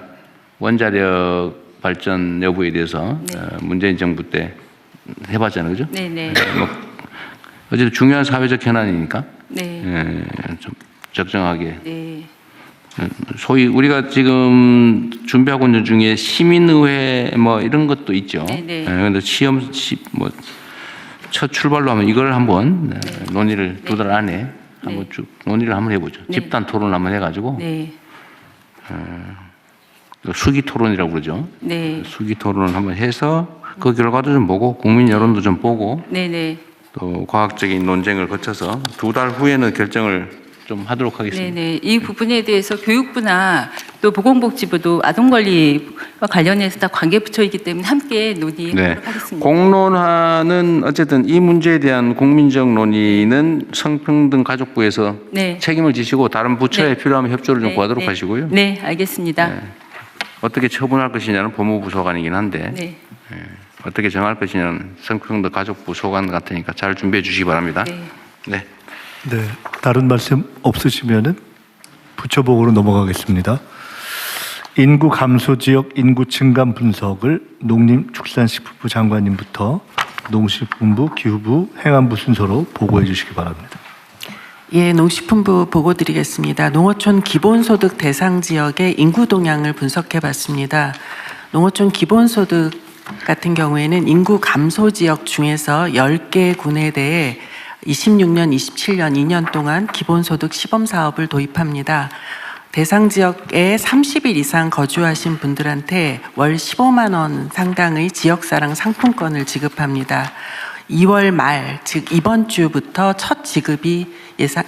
원자력 발전 여부에 대해서 네. 문재인 정부 때 해봤잖아요, 그죠? 네, 네. 뭐 어쨌든 중요한 사회적 현안이니까 네. 좀 적정하게. 네. 소위 우리가 지금 준비하고 있는 중에 시민의회 뭐 이런 것도 있죠. 네네. 그런데 첫 출발로 하면 이걸 한번 논의를 두 달 안에 한번 쭉 논의를 한번 해보죠. 네. 집단 토론을 한번 해가지고 네. 수기 토론이라고 그러죠. 네. 수기 토론을 한번 해서 그 결과도 좀 보고 국민 여론도 좀 보고 네, 네. 또 과학적인 논쟁을 거쳐서 두 달 후에는 결정을 좀 하도록 하겠습니다. 네네. 이 부분에 대해서 교육부나 또 보건복지부도 아동권리와 관련해서 다 관계부처이기 때문에 함께 논의하도록 하겠습니다. 공론화는 어쨌든 이 문제에 대한 국민적 논의는 성평등 가족부에서 네. 책임을 지시고 다른 부처에 네. 필요하면 협조를 좀 네, 구하도록 네. 하시고요. 네, 알겠습니다. 네. 어떻게 처분할 것이냐는 법무부 소관이긴 한데 네. 어떻게 정할 것이냐는 성평등 가족부 소관 같으니까 잘 준비해 주시기 바랍니다. 네. 네. 네, 다른 말씀 없으시면은 부처보고로 넘어가겠습니다. 인구 감소 지역 인구 증감 분석을 농림축산식품부 장관님부터 농식품부, 기후부, 행안부 순서로 보고해 주시기 바랍니다. 예, 농식품부 보고 드리겠습니다. 농어촌 기본소득 대상 지역의 인구 동향을 분석해 봤습니다. 농어촌 기본소득 같은 경우에는 인구 감소 지역 중에서 10개 군에 대해 26년, 27년 2년 동안 기본소득 시범사업을 도입합니다. 대상 지역에 30일 이상 거주하신 분들한테 월 15만 원 상당의 지역사랑 상품권을 지급합니다. 2월 말, 즉 이번 주부터 첫 지급이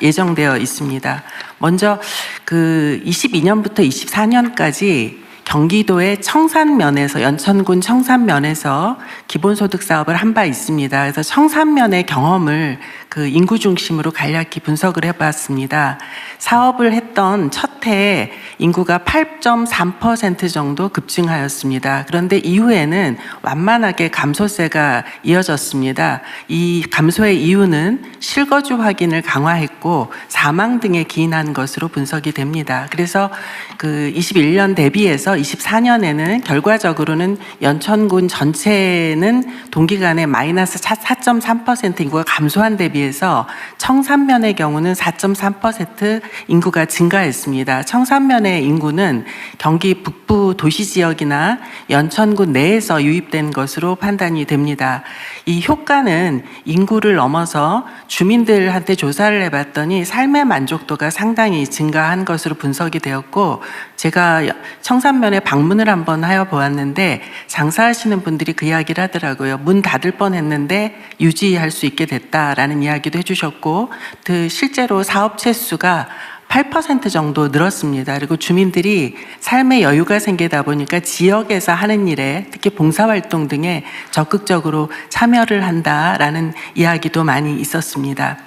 예정되어 있습니다. 먼저 그 22년부터 24년까지 경기도의 청산면에서 연천군 청산면에서 기본소득 사업을 한 바 있습니다. 그래서 청산면의 경험을 그 인구 중심으로 간략히 분석을 해봤습니다. 사업을 했던 첫 해에 인구가 8.3% 정도 급증하였습니다. 그런데 이후에는 완만하게 감소세가 이어졌습니다. 이 감소의 이유는 실거주 확인을 강화했고 사망 등에 기인한 것으로 분석이 됩니다. 그래서 그 21년 대비해서 24년에는 결과적으로는 연천군 전체는 동기간에 마이너스 4.3% 인구가 감소한 대비해서 청산면의 경우는 4.3% 인구가 증가했습니다. 청산면의 인구는 경기 북부 도시 지역이나 연천군 내에서 유입된 것으로 판단이 됩니다. 이 효과는 인구를 넘어서 주민들한테 조사를 해봤더니 삶의 만족도가 상당히 증가한 것으로 분석이 되었고, 제가 청산면에 방문을 한번 하여 보았는데 장사하시는 분들이 그 이야기를 하더라고요. 문 닫을 뻔했는데 유지할 수 있게 됐다라는 이야기도 해주셨고, 그 실제로 사업체 수가 8% 정도 늘었습니다. 그리고 주민들이 삶의 여유가 생기다 보니까 지역에서 하는 일에 특히 봉사활동 등에 적극적으로 참여를 한다라는 이야기도 많이 있었습니다.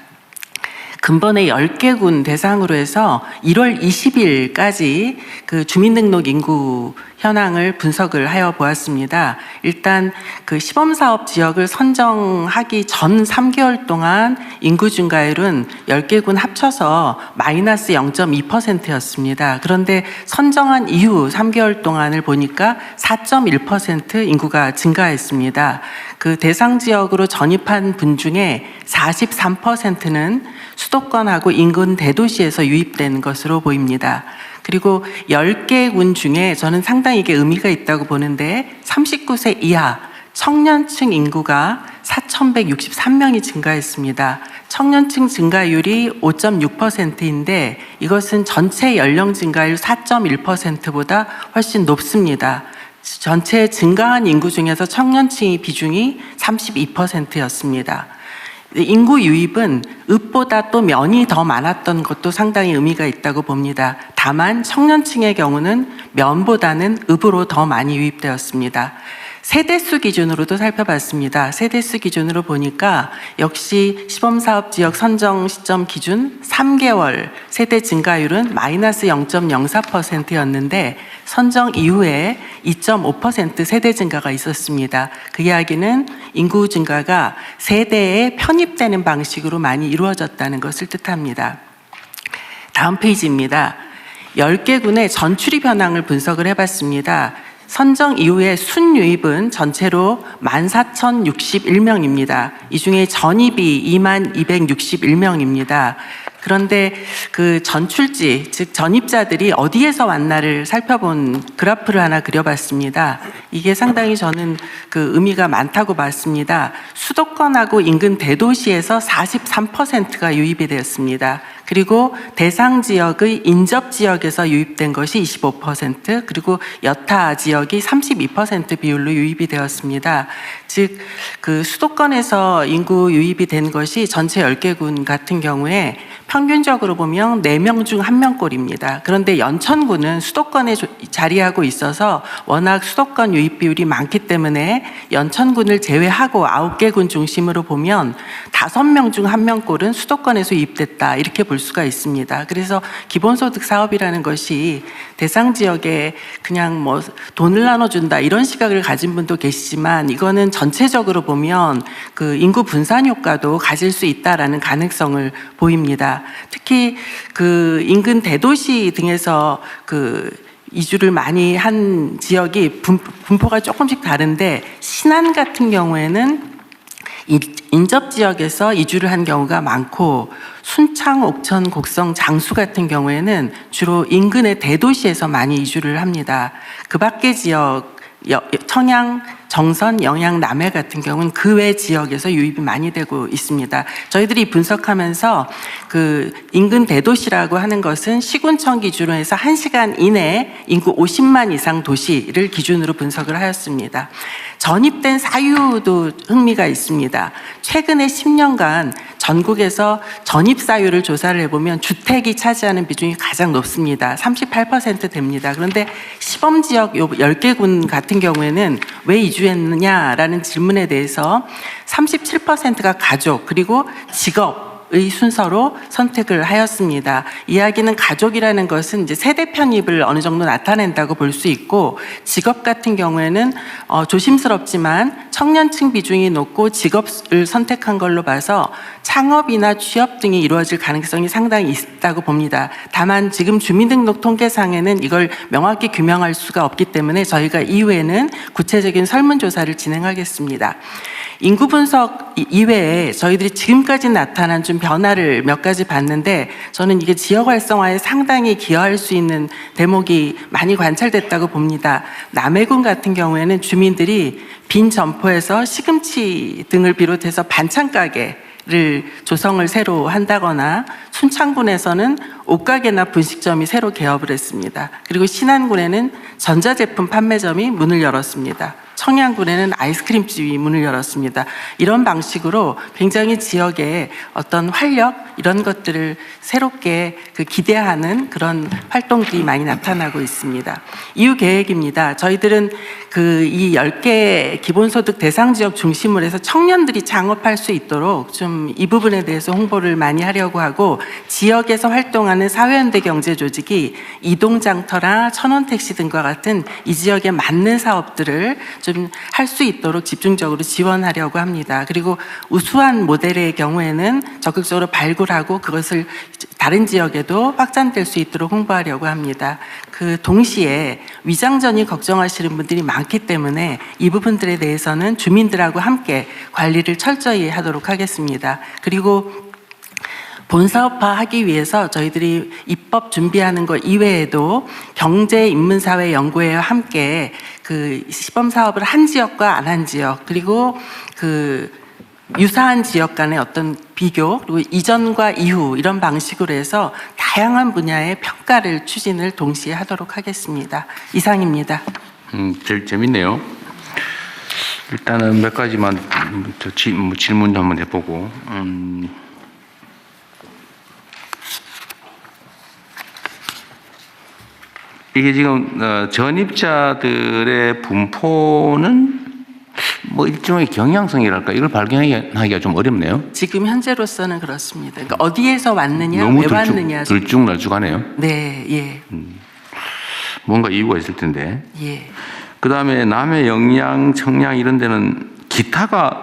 근본의 10개 군 대상으로 해서 1월 20일까지 그 주민등록 인구 현황을 분석을 하여 보았습니다. 일단 그 시범사업 지역을 선정하기 전 3개월 동안 인구 증가율은 10개 군 합쳐서 마이너스 0.2%였습니다. 그런데 선정한 이후 3개월 동안을 보니까 4.1% 인구가 증가했습니다. 그 대상 지역으로 전입한 분 중에 43%는 수도권하고 인근 대도시에서 유입된 것으로 보입니다. 그리고 10개 군 중에 저는 상당히 이게 의미가 있다고 보는데 39세 이하 청년층 인구가 4,163명이 증가했습니다. 청년층 증가율이 5.6%인데 이것은 전체 연령 증가율 4.1%보다 훨씬 높습니다. 전체 증가한 인구 중에서 청년층의 비중이 32%였습니다. 인구 유입은 읍보다 또 면이 더 많았던 것도 상당히 의미가 있다고 봅니다. 다만 청년층의 경우는 면보다는 읍으로 더 많이 유입되었습니다. 세대수 기준으로도 살펴봤습니다. 세대수 기준으로 보니까 역시 시범사업지역 선정 시점 기준 3개월 세대 증가율은 마이너스 0.04%였는데 선정 이후에 2.5% 세대 증가가 있었습니다. 그 이야기는 인구 증가가 세대에 편입되는 방식으로 많이 이루어졌다는 것을 뜻합니다. 다음 페이지입니다. 10개 군의 전출입 현황을 분석을 해봤습니다. 선정 이후에 순유입은 전체로 14,061명입니다. 이 중에 전입이 22,261명입니다. 그런데 그 전출지, 즉 전입자들이 어디에서 왔나를 살펴본 그래프를 하나 그려봤습니다. 이게 상당히 저는 그 의미가 많다고 봤습니다. 수도권하고 인근 대도시에서 43%가 유입이 되었습니다. 그리고 대상 지역의 인접 지역에서 유입된 것이 25%, 그리고 여타 지역이 32% 비율로 유입이 되었습니다. 즉, 그 수도권에서 인구 유입이 된 것이 전체 10개 군 같은 경우에 평균적으로 보면 4명 중 1명꼴입니다. 그런데 연천군은 수도권에 자리하고 있어서 워낙 수도권 유입 비율이 많기 때문에 연천군을 제외하고 9개 군 중심으로 보면 5명 중 1명꼴은 수도권에서 유입됐다, 이렇게 볼 수가 있습니다. 그래서 기본소득 사업이라는 것이 대상 지역에 그냥 뭐 돈을 나눠준다, 이런 시각을 가진 분도 계시지만 이거는 전체적으로 보면 그 인구 분산 효과도 가질 수 있다라는 가능성을 보입니다. 특히 그 인근 대도시 등에서 그 이주를 많이 한 지역이 분포가 조금씩 다른데, 신안 같은 경우에는 인접 지역에서 이주를 한 경우가 많고, 순창, 옥천, 곡성, 장수 같은 경우에는 주로 인근의 대도시에서 많이 이주를 합니다. 그 밖의 지역, 청양, 정선, 영양, 남해 같은 경우는 그 외 지역에서 유입이 많이 되고 있습니다. 저희들이 분석하면서 그 인근 대도시라고 하는 것은 시군청 기준으로 해서 1시간 이내에 인구 50만 이상 도시를 기준으로 분석을 하였습니다. 전입된 사유도 흥미가 있습니다. 최근에 10년간 전국에서 전입 사유를 조사를 해보면 주택이 차지하는 비중이 가장 높습니다. 38% 됩니다. 그런데 시범지역 10개 군 같은 경우에는 왜 이주했느냐라는 질문에 대해서 37%가 가족 그리고 직업의 순서로 선택을 하였습니다. 이야기는 가족이라는 것은 이제 세대 편입을 어느 정도 나타낸다고 볼 수 있고, 직업 같은 경우에는 조심스럽지만 청년층 비중이 높고 직업을 선택한 걸로 봐서 창업이나 취업 등이 이루어질 가능성이 상당히 있다고 봅니다. 다만 지금 주민등록 통계상에는 이걸 명확히 규명할 수가 없기 때문에 저희가 이후에는 구체적인 설문조사를 진행하겠습니다. 인구 분석 이외에 저희들이 지금까지 나타난 좀 변화를 몇 가지 봤는데, 저는 이게 지역 활성화에 상당히 기여할 수 있는 대목이 많이 관찰됐다고 봅니다. 남해군 같은 경우에는 주민들이 빈 점포에서 시금치 등을 비롯해서 반찬 가게를 조성을 새로 한다거나, 순창군에서는 옷가게나 분식점이 새로 개업을 했습니다. 그리고 신안군에는 전자제품 판매점이 문을 열었습니다. 청양군에는 아이스크림집이 문을 열었습니다. 이런 방식으로 굉장히 지역의 어떤 활력, 이런 것들을 새롭게 기대하는 그런 활동들이 많이 나타나고 있습니다. 이후 계획입니다. 저희들은 이 10개 기본소득 대상 지역 중심으로 해서 청년들이 창업할 수 있도록 좀 이 부분에 대해서 홍보를 많이 하려고 하고, 지역에서 활동하는 사회연대 경제조직이 이동장터나 천원택시 등과 같은 이 지역에 맞는 사업들을 좀 할 수 있도록 집중적으로 지원하려고 합니다. 그리고 우수한 모델의 경우에는 적극적으로 발굴하고 그것을 다른 지역에도 확산될 수 있도록 홍보하려고 합니다. 그 동시에 위장전이 걱정하시는 분들이 많기 때문에 이 부분들에 대해서는 주민들하고 함께 관리를 철저히 하도록 하겠습니다. 그리고 본사업화하기 위해서 저희들이 입법 준비하는 것 이외에도 경제인문사회연구회와 함께 그 시범사업을 한 지역과 안 한 지역, 그리고 그 유사한 지역 간의 어떤 비교, 그리고 이전과 이후 이런 방식으로 해서 다양한 분야의 평가를 추진을 동시에 하도록 하겠습니다. 이상입니다. 제일 재밌네요. 일단은 몇 가지만 질문 한번 해보고, 이게 지금 전입자들의 분포는 뭐 일종의 경향성이랄까 이걸 발견하기가 좀 어렵네요. 지금 현재로서는 그렇습니다. 그러니까 어디에서 왔느냐, 너무 왜 왔느냐. 들쭉날쭉하네요. 네, 예, 뭔가 이유가 있을 텐데. 예. 그다음에 남해, 영양, 청량 이런 데는 기타가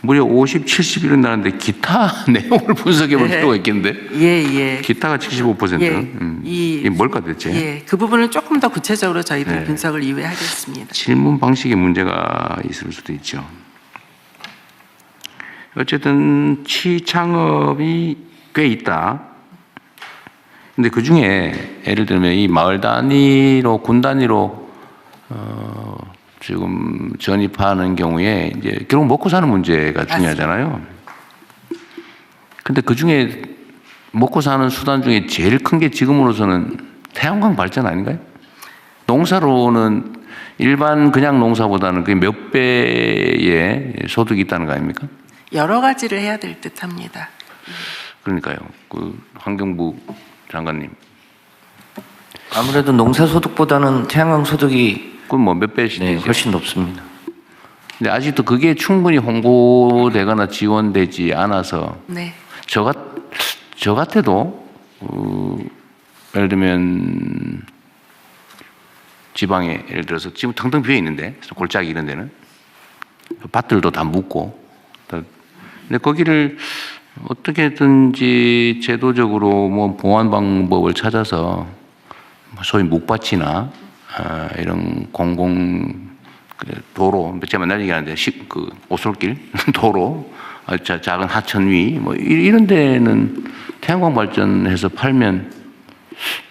무려 50, 70 이런다는데 기타 내용을 분석해 볼 필요가 있겠는데. 예. 기타가 75%. 예. 이게 뭘까 대체? 예, 그 부분을 조금 더 구체적으로 저희들 네. 분석을 이후에 하겠습니다. 질문 방식에 문제가 있을 수도 있죠. 어쨌든 취창업이 꽤 있다. 근데 그 중에 예를 들면 이 마을 단위로 군 단위로 지금 전입하는 경우에 이제 결국 먹고 사는 문제가 중요하잖아요. 근데 그 중에 먹고 사는 수단 중에 제일 큰 게 지금으로서는 태양광 발전 아닌가요? 농사로는 일반 그냥 농사보다는 그게 몇 배의 소득이 있다는 거 아닙니까? 여러 가지를 해야 될 듯합니다. 그러니까요. 그 환경부 장관님. 아무래도 농사소득보다는 태양광 소득이 그건 뭐 몇 배씩 네, 되죠? 훨씬 높습니다. 근데 아직도 그게 충분히 홍보되거나 지원되지 않아서 네, 저 같아도 예를 들면 지방에 예를 들어서 지금 텅텅 비어 있는데 골짜기 이런 데는 밭들도 다 묻고 근데 거기를 어떻게든지 제도적으로 뭐 보완 방법을 찾아서 소위 묵밭이나 이런 공공 도로 제가 맨날 얘기하는데 그 오솔길 도로 작은 하천 위 뭐 이런 데는 태양광 발전해서 팔면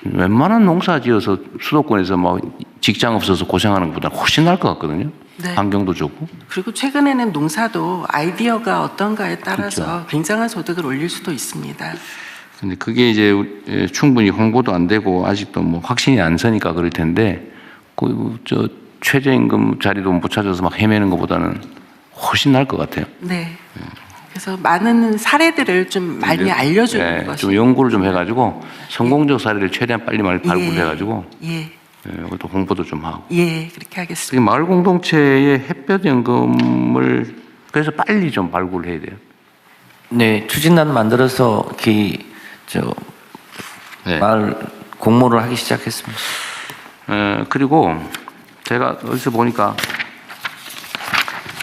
웬만한 농사 지어서 수도권에서 뭐 직장 없어서 고생하는 것보다 훨씬 나을 것 같거든요. 네. 환경도 좋고. 그리고 최근에는 농사도 아이디어가 어떤가에 따라서 그렇죠. 굉장한 소득을 올릴 수도 있습니다. 근데 그게 이제 충분히 홍보도 안 되고 아직도 뭐 확신이 안 서니까 그럴 텐데 저 최저임금 자리도 못 찾아서 막 헤매는 것보다는 훨씬 나을 것 같아요. 네. 그래서 많은 사례들을 좀 많이 알려주는 것이 좀 연구를 좀 해가지고 성공적 사례를 최대한 빨리 발굴해가지고 예, 그것도 홍보도 좀 하고. 예, 그렇게 하겠습니다. 특히 마을 공동체의 햇볕 연금을 그래서 빨리 좀 발굴해야 돼요. 네, 추진단 만들어서 네. 마을 공모를 하기 시작했습니다. 그리고 제가 어디서 보니까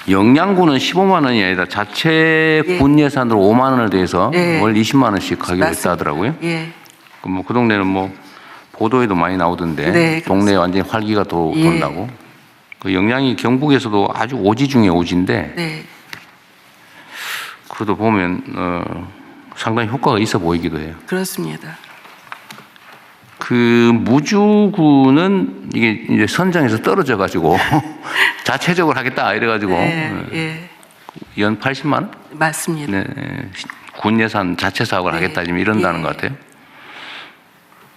영양군은 15만 원이 아니라 자체 군 예산으로 5만 원을 대서 월 20만 원씩 하기로 했다 하더라고요. 예, 뭐 그 동네는 뭐 보도에도 많이 나오던데 네, 동네에 완전히 활기가 돈다고. 그 영양이 경북에서도 아주 오지 중에 오지인데 네, 그것도 보면 상당히 효과가 있어 보이기도 해요. 그렇습니다. 그 무주군은 이게 이제 선정에서 떨어져 가지고 자체적으로 하겠다 이래 가지고 예, 연 80만 원? 맞습니다. 네, 군 예산 자체 사업을 하겠다 지금 이런다는 것 같아요.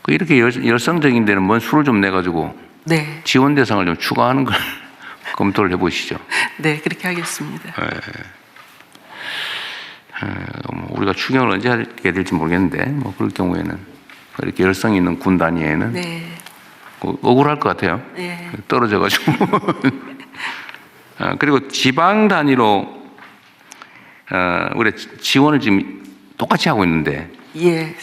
그 이렇게 열성적인 데는 뭔 수를 좀 내 가지고 네, 지원 대상을 좀 추가하는 걸 검토를 해보시죠. 네, 그렇게 하겠습니다. 우리가 추경을 언제 하게 될지 모르겠는데 뭐 그럴 경우에는 이렇게 열성 있는 군 단위에는 네, 억울할 것 같아요. 네. 떨어져가지고. 그리고 지방 단위로 우리 지원을 지금 똑같이 하고 있는데 예,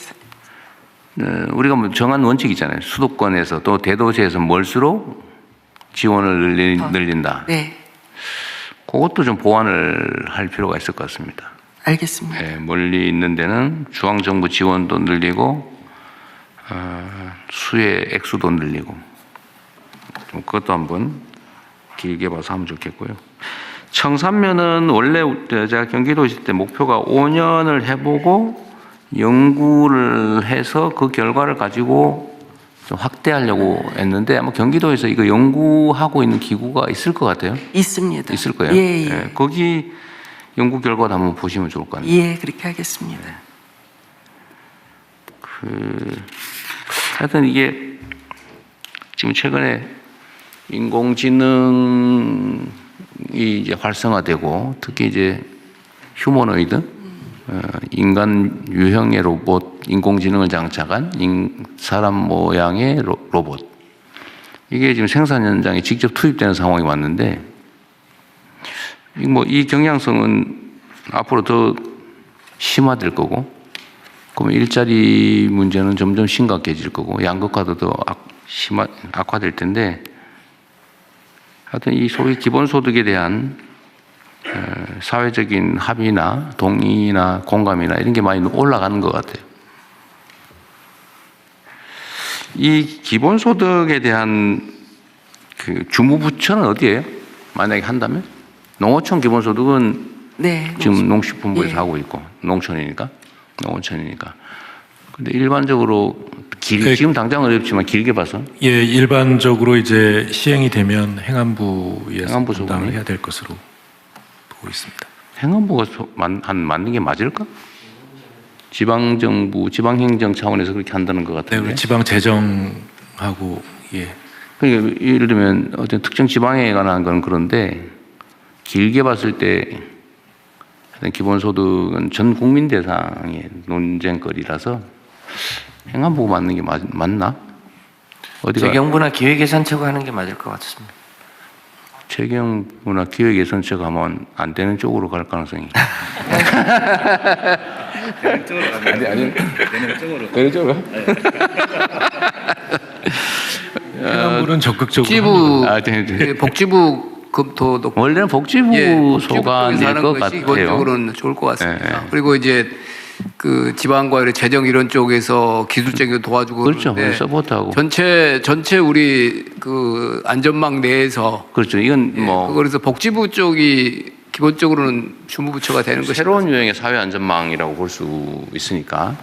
우리가 뭐 정한 원칙이 있잖아요. 수도권에서 또 대도시에서 멀수록 지원을 늘린다. 네, 그것도 좀 보완을 할 필요가 있을 것 같습니다. 알겠습니다. 네, 멀리 있는 데는 중앙정부 지원도 늘리고 수혜 액수도 늘리고 좀 그것도 한번 길게 봐서 하면 좋겠고요. 청산면은 원래 제가 경기도 있을 때 목표가 5년을 해보고 연구를 해서 그 결과를 가지고 좀 확대하려고 했는데 아마 경기도에서 이거 연구하고 있는 기구가 있을 것 같아요. 있습니다. 있을 거예요. 예, 예. 네, 거기 연구 결과도 한번 보시면 좋을 것 같아요. 예, 그렇게 하겠습니다. 하여튼 이게 지금 최근에 인공지능이 이제 활성화되고 특히 이제 휴머노이드 인간 유형의 로봇, 인공지능을 장착한 사람 모양의 로봇 이게 지금 생산 현장에 직접 투입되는 상황이 왔는데 이 경향성은 앞으로 더 심화될 거고, 그러면 일자리 문제는 점점 심각해질 거고, 양극화도 더 악화될 텐데, 하여튼 이 소위 기본소득에 대한 사회적인 합의나 동의나 공감이나 이런 게 많이 올라가는 것 같아요. 이 기본소득에 대한 그 주무부처는 어디예요? 만약에 한다면? 농어촌 기본소득은 네. 지금 농식품부에서 예. 하고 있고, 농촌이니까, 농어촌이니까. 근데 일반적으로 네. 지금 당장 어렵지만 길게 봐서 예, 일반적으로 이제 시행이 되면 행안부에서 행안부 담당을 소관이? 해야 될 것으로 보고 있습니다. 행안부가 맞는 게 맞을까? 지방정부, 지방행정 차원에서 그렇게 한다는 것 네, 같은데. 우리 지방 재정하고 예, 그러니까 예를 들면 어떤 특정 지방에 관한 건 그런데 길게 봤을 때 기본소득은 전 국민 대상의 논쟁거리라서 행안부가 맞는 게 맞나? 어디가 재경부나 기획예산처가 하는 게 맞을 것 같습니다. 재경부나 기획예산처가 하면 안 되는 쪽으로 갈 가능성이. 대내적으로. 행안부는 적극적으로 복지부 네. 예, 복지부 검토 높 원래는 복지부 예, 소관일 복지부에서 하는 것 것이 같아요. 기본적으로는 좋을 것 같습니다. 네. 그리고 이제 그 지방과 이런 재정 이런 쪽에서 기술적으로 도와주고 그렇죠. 그러는데 서포트하고. 전체 우리 그 안전망 내에서 그렇죠. 이건 그래서 복지부 쪽이 기본적으로는 주무부처가 되는 것이 새로운 유형의 사회 안전망이라고 볼 수 있으니까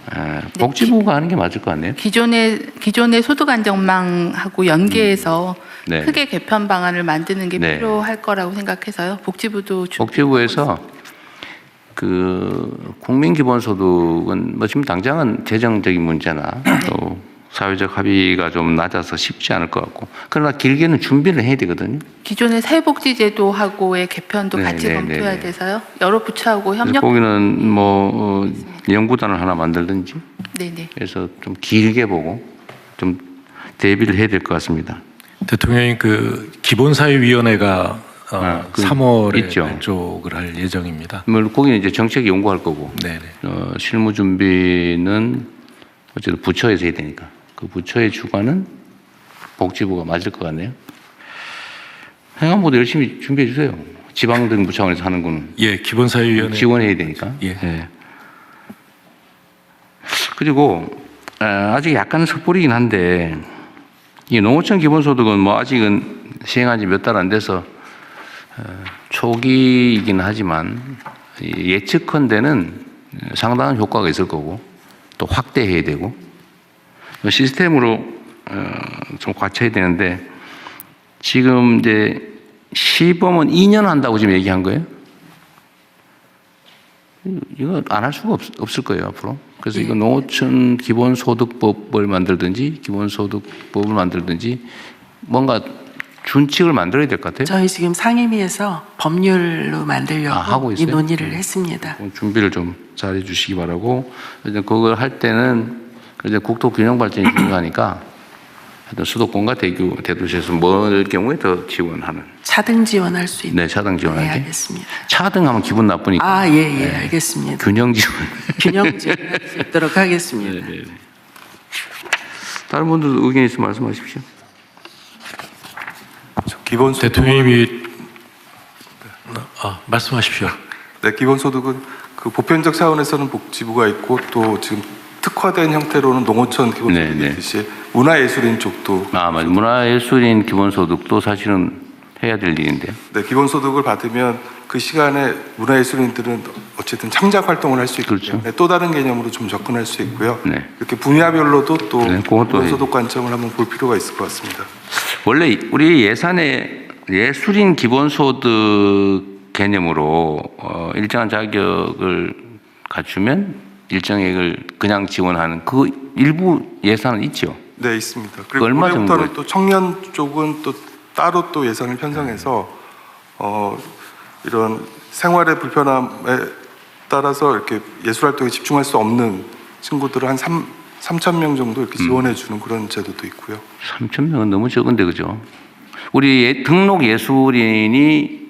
복지부가 하는 게 맞을 것 같네요. 기존의 소득 안정망하고 연계해서 네. 크게 개편 방안을 만드는 게 네. 필요할 거라고 생각해서요. 복지부도 복지부에서 그 국민 기본소득은 지금 당장은 재정적인 문제나 또 사회적 합의가 좀 낮아서 쉽지 않을 것 같고, 그러나 길게는 준비를 해야 되거든요. 기존의 사회복지제도하고의 개편도 네, 같이 네, 검토해야 네, 네. 돼서요. 여러 부처하고 그래서 협력. 거기는 연구단을 하나 만들든지 네네. 해서 좀 길게 보고 좀 대비를 해야 될 것 같습니다. 대통령이 그 기본사회위원회가 그 3월에 있죠. 발족을 할 예정입니다. 거기는 이제 정책 연구할 거고, 네네. 실무 준비는 어쨌든 부처에서 해야 되니까 그 부처의 주관은 복지부가 맞을 것 같네요. 행안부도 열심히 준비해 주세요. 지방 등부 차원에서 하는 거는 예, 기본사회위원회 지원해야 되니까. 예. 그리고 아직 약간 섣부리긴 한데 이 농어촌 기본소득은 아직은 시행한 지 몇 달 안 돼서 초기이긴 하지만 예측컨대는 상당한 효과가 있을 거고 또 확대해야 되고 시스템으로 좀 갖춰야 되는데 지금 이제 시범은 2년 한다고 지금 얘기한 거예요? 이거 안 할 수가 없을 거예요 앞으로. 그래서 이거 농어촌 기본소득법을 만들든지 기본소득법을 만들든지 뭔가 준칙을 만들어야 될 것 같아요. 저희 지금 상임위에서 법률로 만들려고 하고 이 있어요? 논의를 했습니다. 준비를 좀 잘해 주시기 바라고, 이제 그걸 할 때는 이제 국토 균형 발전이 중요하니까 하여튼 수도권과 대도시에서 뭘 경우에 더 지원하는. 차등 지원할 수 있는. 네, 차등 네, 지원하기. 알겠습니다. 차등하면 기분 나쁘니까. 예, 알겠습니다. 균형 지원. 균형 지원할 수 있도록 하겠습니다. 네. 다른 분들 의견 있으면 말씀하십시오. 대통령이 말씀하십시오. 네, 기본소득은 그 보편적 차원에서는 복지부가 있고 또 지금 특화된 형태로는 농어촌 기본소득이 있듯이 문화예술인 쪽도 맞아요. 문화예술인 기본소득도 사실은 해야 될 일인데요. 네, 기본소득을 받으면 그 시간에 문화예술인들은 어쨌든 창작 활동을 할 수 있기 때문에 또 다른 개념으로 좀 접근할 수 있고요. 이렇게 분야별로도 또 기본소득 관점을 한번 볼 필요가 있을 것 같습니다. 원래 우리 예산에 예술인 기본소득 개념으로 일정한 자격을 갖추면 일정액을 그냥 지원하는 그 일부 예산은 있죠. 네, 있습니다. 그리고 얼마 올해부터는 정도? 또 청년 쪽은 또 따로 또 예산을 편성해서 이런 생활의 불편함에 따라서 이렇게 예술 활동에 집중할 수 없는 친구들을 한 3,000명 정도 이렇게 지원해 주는 그런 제도도 있고요. 3,000명은 너무 적은데 그죠? 우리 등록 예술인이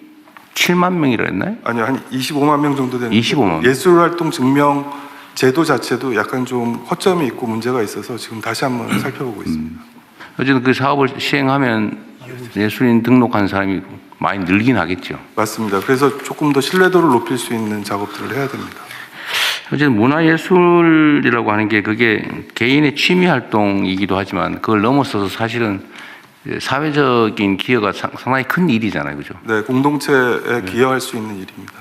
7만 명이라 했나요? 아니요, 한 25만 명 정도 되는데 25만. 예술활동 증명 제도 자체도 약간 좀 허점이 있고 문제가 있어서 지금 다시 한번 살펴보고 있습니다. 어쨌든 그 사업을 시행하면 예술인 등록한 사람이 많이 늘긴 하겠죠. 맞습니다. 그래서 조금 더 신뢰도를 높일 수 있는 작업들을 해야 됩니다. 어쨌든 문화예술이라고 하는 게 그게 개인의 취미 활동이기도 하지만 그걸 넘어서서 사실은 사회적인 기여가 상당히 큰 일이잖아요. 그죠? 네, 공동체에 기여할 수 있는 일입니다.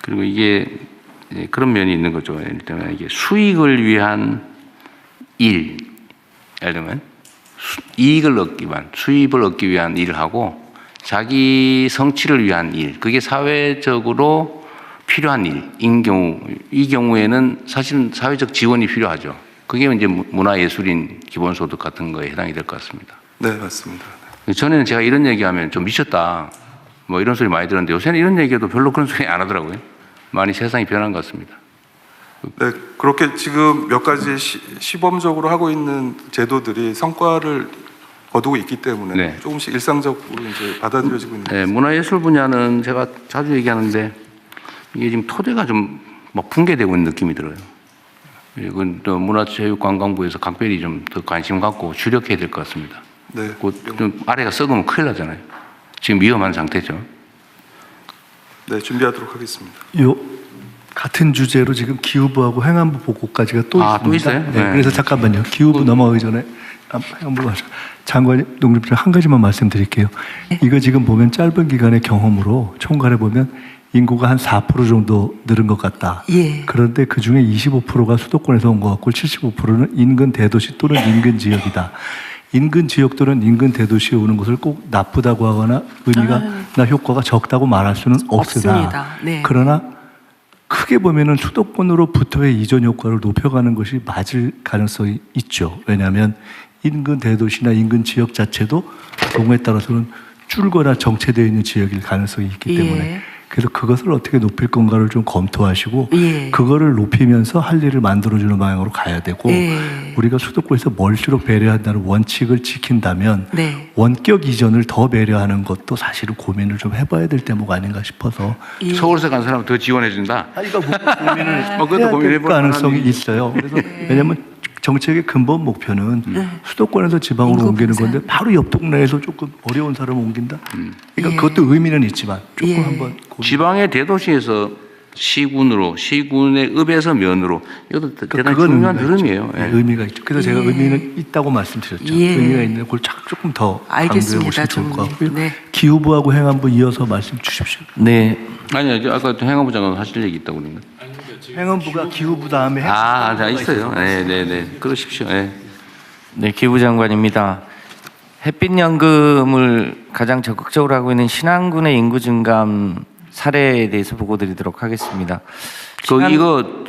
그리고 이게 그런 면이 있는 거죠. 예를 들면 이게 수익을 위한 일, 예를 들면 이익을 얻기 위한, 수입을 얻기 위한 일을 하고 자기 성취를 위한 일, 그게 사회적으로 필요한 일인 경우, 이 경우에는 사실은 사회적 지원이 필요하죠. 그게 이제 문화예술인 기본소득 같은 거에 해당이 될 것 같습니다. 네, 맞습니다. 전에는 제가 이런 얘기하면 좀 미쳤다, 뭐 이런 소리 많이 들었는데 요새는 이런 얘기해도 별로 그런 소리 안 하더라고요. 많이 세상이 변한 것 같습니다. 네, 그렇게 지금 몇 가지 시범적으로 하고 있는 제도들이 성과를 거두고 있기 때문에 네. 조금씩 일상적으로 이제 받아들여지고 있는. 네, 문화예술 분야는 제가 자주 얘기하는데 이게 지금 토대가 좀 막 붕괴되고 있는 느낌이 들어요. 이건 또 문화체육관광부에서 각별히 좀 더 관심 갖고 주력해야 될 것 같습니다. 네. 좀 아래가 썩으면 큰일 나잖아요. 지금 위험한 상태죠. 네, 준비하도록 하겠습니다. 요 같은 주제로 지금 기후부하고 행안부 보고까지가 또 있습니다. 또 있어요? 네, 네. 그래서 잠깐만요. 기후부 넘어가기 전에 행안부 장관님, 농림부장 한 가지만 말씀드릴게요. 이거 지금 보면 짧은 기간의 경험으로 총괄해 보면 인구가 한 4% 정도 늘은 것 같다. 예. 그런데 그 중에 25%가 수도권에서 온 것 같고 75%는 인근 대도시 또는 인근 지역이다. 인근 지역 또는 인근 대도시에 오는 것을 꼭 나쁘다고 하거나 의미가 효과가 적다고 말할 수는 없으나 없습니다. 네. 그러나 크게 보면은 수도권으로부터의 이전 효과를 높여가는 것이 맞을 가능성이 있죠. 왜냐하면 인근 대도시나 인근 지역 자체도 경우에 따라서는 줄거나 정체되어 있는 지역일 가능성이 있기 때문에 예. 그래서 그것을 어떻게 높일 건가를 좀 검토하시고 예. 그거를 높이면서 할 일을 만들어주는 방향으로 가야 되고 예. 우리가 수도권에서 멀수록 배려한다는 원칙을 지킨다면 네. 원격 이전을 더 배려하는 것도 사실은 고민을 좀 해봐야 될 대목 아닌가 싶어서 예. 서울서 간 사람 더 지원해준다. 이거 고민을 그것도 해야 고민해 될 볼 가능성이 만한 있어요. 그래서 왜냐하면 정책의 근본 목표는 수도권에서 지방으로 인구 옮기는 분산. 건데 바로 옆 동네에서 조금 어려운 사람을 옮긴다. 그러니까 예. 그것도 의미는 있지만 조금 예. 한번 지방의 대도시에서 시군으로, 시군의 읍에서 면으로 이것도 대단히 그건 중요한 의미가 흐름이에요. 있죠. 예. 의미가 있죠. 그래서 제가 예. 의미는 있다고 말씀드렸죠. 예. 의미가 있는데 그걸 조금 더 강조해 알겠습니다, 보시면 좋을 것 같고요. 좀, 네. 기후부하고 행안부 이어서 말씀 주십시오. 네. 아니요, 아까 행안부 장관 하실 얘기 있다고 그랬는데. 행안부가 기후부 다음에 자, 있어요. 네. 그러십시오. 네. 네, 기부 장관입니다. 햇빛연금을 가장 적극적으로 하고 있는 신안군의 인구 증감 사례에 대해서 보고드리도록 하겠습니다. 이거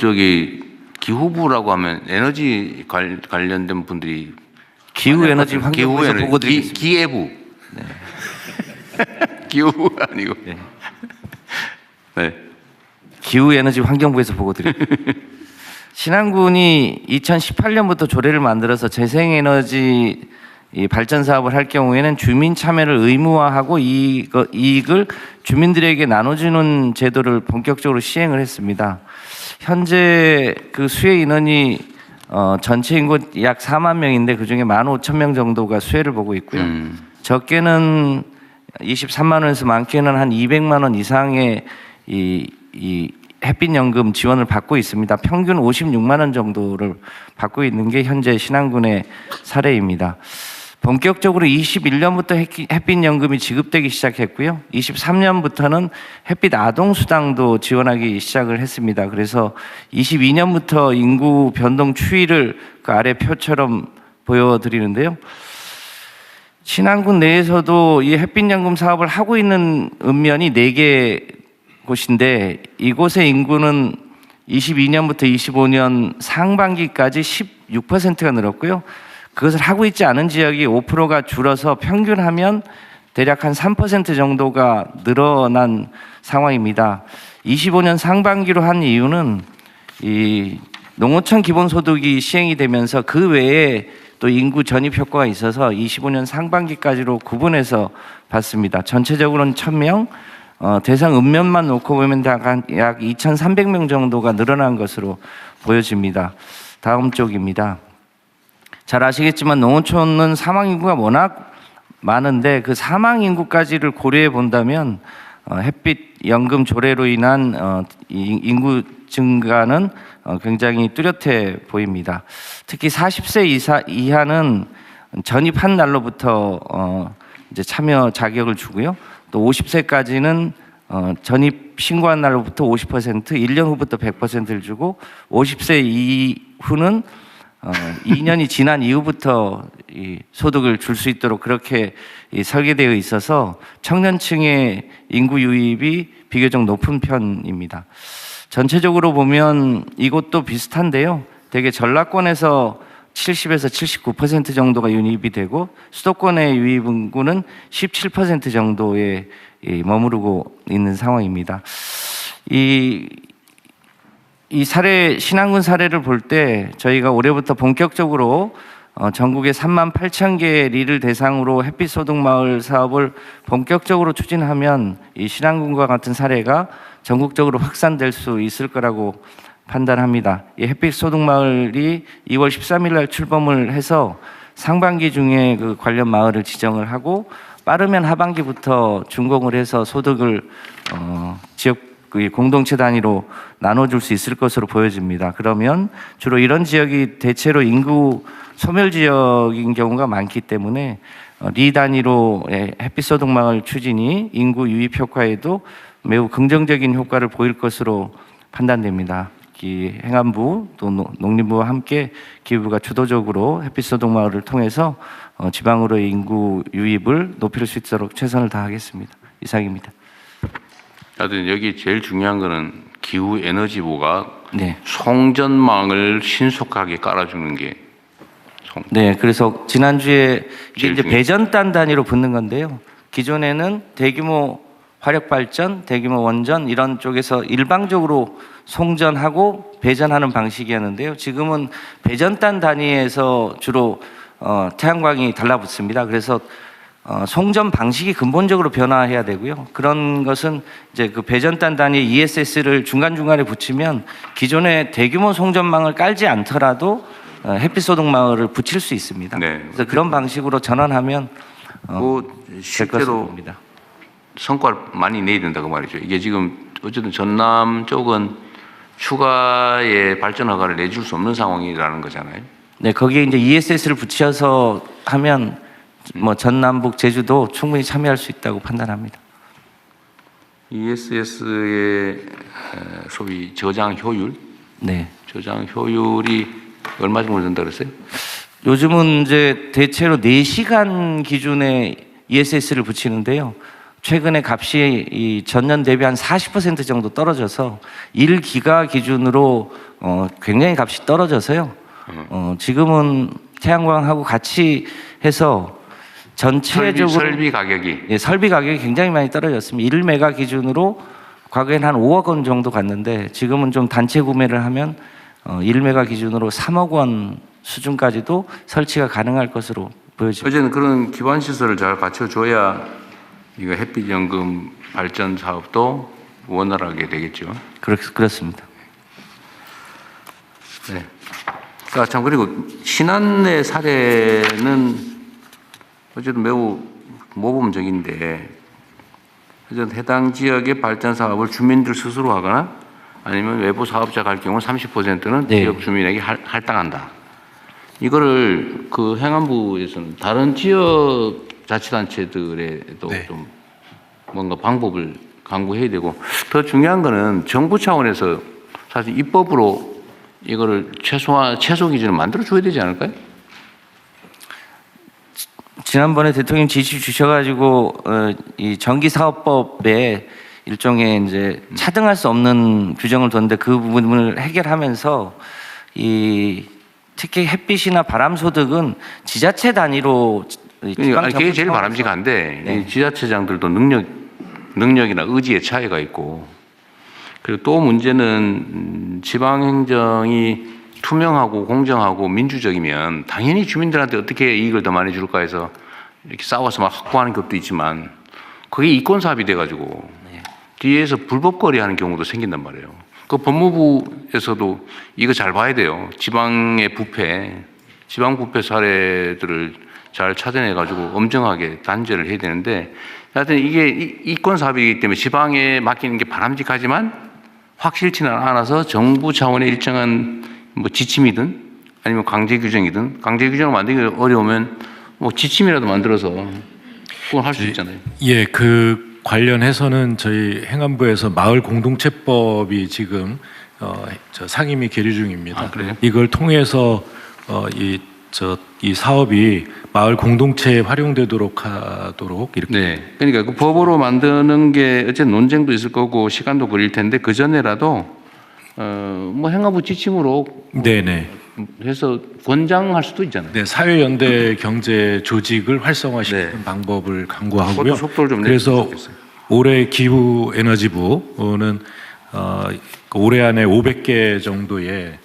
기후부라고 하면 에너지 관련된 분들이 기후 에너지 환경부에서 보고드리겠습니다. 기예부. 네. 기후부 아니고. 네. 네. 기후에너지 환경부에서 보고드립니다. 신안군이 2018년부터 조례를 만들어서 재생에너지 발전 사업을 할 경우에는 주민 참여를 의무화하고 이익을 주민들에게 나눠주는 제도를 본격적으로 시행을 했습니다. 현재 그 수혜 인원이 전체 인구 약 4만 명인데 그중에 15,000명 정도가 수혜를 보고 있고요. 적게는 23만 원에서 많게는 한 200만 원 이상의 이 햇빛연금 지원을 받고 있습니다. 평균 56만 원 정도를 받고 있는 게 현재 신안군의 사례입니다. 본격적으로 21년부터 햇빛연금이 지급되기 시작했고요. 23년부터는 햇빛 아동수당도 지원하기 시작을 했습니다. 그래서 22년부터 인구 변동 추이를 그 아래 표처럼 보여드리는데요. 신안군 내에서도 이 햇빛연금 사업을 하고 있는 읍면이 4개 곳인데 이곳의 인구는 22년부터 25년 상반기까지 16%가 늘었고요. 그것을 하고 있지 않은 지역이 5%가 줄어서 평균하면 대략 한 3% 정도가 늘어난 상황입니다. 25년 상반기로 한 이유는 이 농어촌 기본소득이 시행이 되면서 그 외에 또 인구 전입 효과가 있어서 25년 상반기까지로 구분해서 봤습니다. 전체적으로는 1,000명, 대상 읍면만 놓고 보면 약 2,300명 정도가 늘어난 것으로 보여집니다. 다음 쪽입니다. 잘 아시겠지만 농어촌은 사망 인구가 워낙 많은데 그 사망 인구까지를 고려해 본다면 햇빛 연금 조례로 인한 인구 증가는 굉장히 뚜렷해 보입니다. 특히 40세 이하는 전입한 날로부터 이제 참여 자격을 주고요. 또 50세까지는 전입 신고한 날로부터 50%, 1년 후부터 100%를 주고 50세 이후는 2년이 지난 이후부터 이 소득을 줄 수 있도록 그렇게 설계되어 있어서 청년층의 인구 유입이 비교적 높은 편입니다. 전체적으로 보면 이것도 비슷한데요. 대개 전라권에서 70에서 79% 정도가 유입이 되고 수도권의 유입 인구는 17% 정도에 머무르고 있는 상황입니다. 이 사례, 신안군 사례를 볼 때 저희가 올해부터 본격적으로 전국의 38,000개 리를 대상으로 햇빛 소득 마을 사업을 본격적으로 추진하면 이 신안군과 같은 사례가 전국적으로 확산될 수 있을 거라고 판단합니다. 이 햇빛 소득 마을이 2월 13일 날 출범을 해서 상반기 중에 그 관련 마을을 지정을 하고 빠르면 하반기부터 준공을 해서 소득을 지역 공동체 단위로 나눠줄 수 있을 것으로 보여집니다. 그러면 주로 이런 지역이 대체로 인구 소멸 지역인 경우가 많기 때문에 리 단위로 햇빛 소득 마을 추진이 인구 유입 효과에도 매우 긍정적인 효과를 보일 것으로 판단됩니다. 행안부 또 농림부와 함께 기후부가 주도적으로 햇빛 소득 마을을 통해서 지방으로의 인구 유입을 높일 수 있도록 최선을 다하겠습니다. 이상입니다. 하여튼 여기 제일 중요한 거는 기후에너지부가 송전망을 신속하게 깔아주는 게 네, 그래서 지난주에 이게 이제 배전단 단위로 붙는 건데요. 기존에는 대규모 화력발전, 대규모 원전 이런 쪽에서 일방적으로 송전하고 배전하는 방식이었는데요. 지금은 배전단 단위에서 주로 태양광이 달라붙습니다. 그래서 송전 방식이 근본적으로 변화해야 되고요. 그런 것은 이제 그 배전단 단위 ESS를 중간중간에 붙이면 기존의 대규모 송전망을 깔지 않더라도 햇빛 소득 마을을 붙일 수 있습니다. 그래서 그런 방식으로 전환하면 실제로 성과를 많이 내야 된다고 말이죠. 이게 지금 어쨌든 전남 쪽은 추가의 발전 허가를 내줄 수 없는 상황이라는 거잖아요. 네, 거기에 이제 ESS를 붙여서 하면 뭐 전남북 제주도 충분히 참여할 수 있다고 판단합니다. ESS의 소위 저장 효율? 네. 저장 효율이 얼마 정도 된다 그랬어요? 요즘은 이제 대체로 4시간 기준의 ESS를 붙이는데요. 최근에 값이 이 전년 대비 한 40% 정도 떨어져서 1기가 기준으로 굉장히 값이 떨어져서요. 지금은 태양광하고 같이 해서 전체적으로 설비 가격이 설비 가격이 굉장히 많이 떨어졌습니다. 1메가 기준으로 과거에는 한 5억 원 정도 갔는데 지금은 좀 단체 구매를 하면 1메가 기준으로 3억 원 수준까지도 설치가 가능할 것으로 보여집니다. 어제는 그런 기반 시설을 잘 갖춰줘야 이거 햇빛 연금 발전 사업도 원활하게 되겠죠. 그렇습니다. 네. 참 그리고 신안의 사례는 어쨌든 매우 모범적인데 어쨌든 해당 지역의 발전 사업을 주민들 스스로 하거나 아니면 외부 사업자가 할 경우 30%는 지역 주민에게 할당한다. 이거를 그 행안부에서는 다른 지역 자치단체들에도 좀 뭔가 방법을 강구해야 되고 더 중요한 거는 정부 차원에서 사실 입법으로 이거를 최소 기준을 만들어 줘야 되지 않을까요? 지난번에 대통령 지시 주셔가지고 이 전기사업법에 일종의 이제 차등할 수 없는 규정을 뒀는데 그 부분을 해결하면서 이 특히 햇빛이나 바람 소득은 지자체 단위로 그게 제일 바람직한데 이 지자체장들도 능력이나 의지의 차이가 있고 그리고 또 문제는 지방행정이 투명하고 공정하고 민주적이면 당연히 주민들한테 어떻게 이익을 더 많이 줄까 해서 이렇게 싸워서 막 확보하는 것도 있지만 그게 이권 사업이 돼가지고 뒤에서 불법거리 하는 경우도 생긴단 말이에요. 그 법무부에서도 이거 잘 봐야 돼요. 지방의 부패, 지방 부패 사례들을 잘 찾아내가지고 엄정하게 단죄를 해야 되는데, 하여튼 이게 이권 사업이기 때문에 지방에 맡기는 게 바람직하지만 확실치는 않아서 정부 차원의 일정한 뭐 지침이든 아니면 강제 규정이든, 강제 규정을 만들기 어려우면 뭐 지침이라도 만들어서 그건 할 수 있잖아요. 예, 그 관련해서는 저희 행안부에서 마을 공동체법이 지금 저 상임위 계류 중입니다. 아, 그래요? 이걸 통해서 이 사업이 마을 공동체에 활용되도록 하도록 이렇게. 네. 그러니까 그 법으로 만드는 게 어쨌든 논쟁도 있을 거고 시간도 걸릴 텐데 그 전에라도 뭐 행안부 지침으로 네네. 해서 권장할 수도 있잖아요. 네, 사회연대 경제 조직을 활성화시키는 방법을 강구하고요. 그것도 속도를 좀 그래서 내주셨으면 좋겠어요. 올해 기후에너지부는 올해 안에 500개 정도의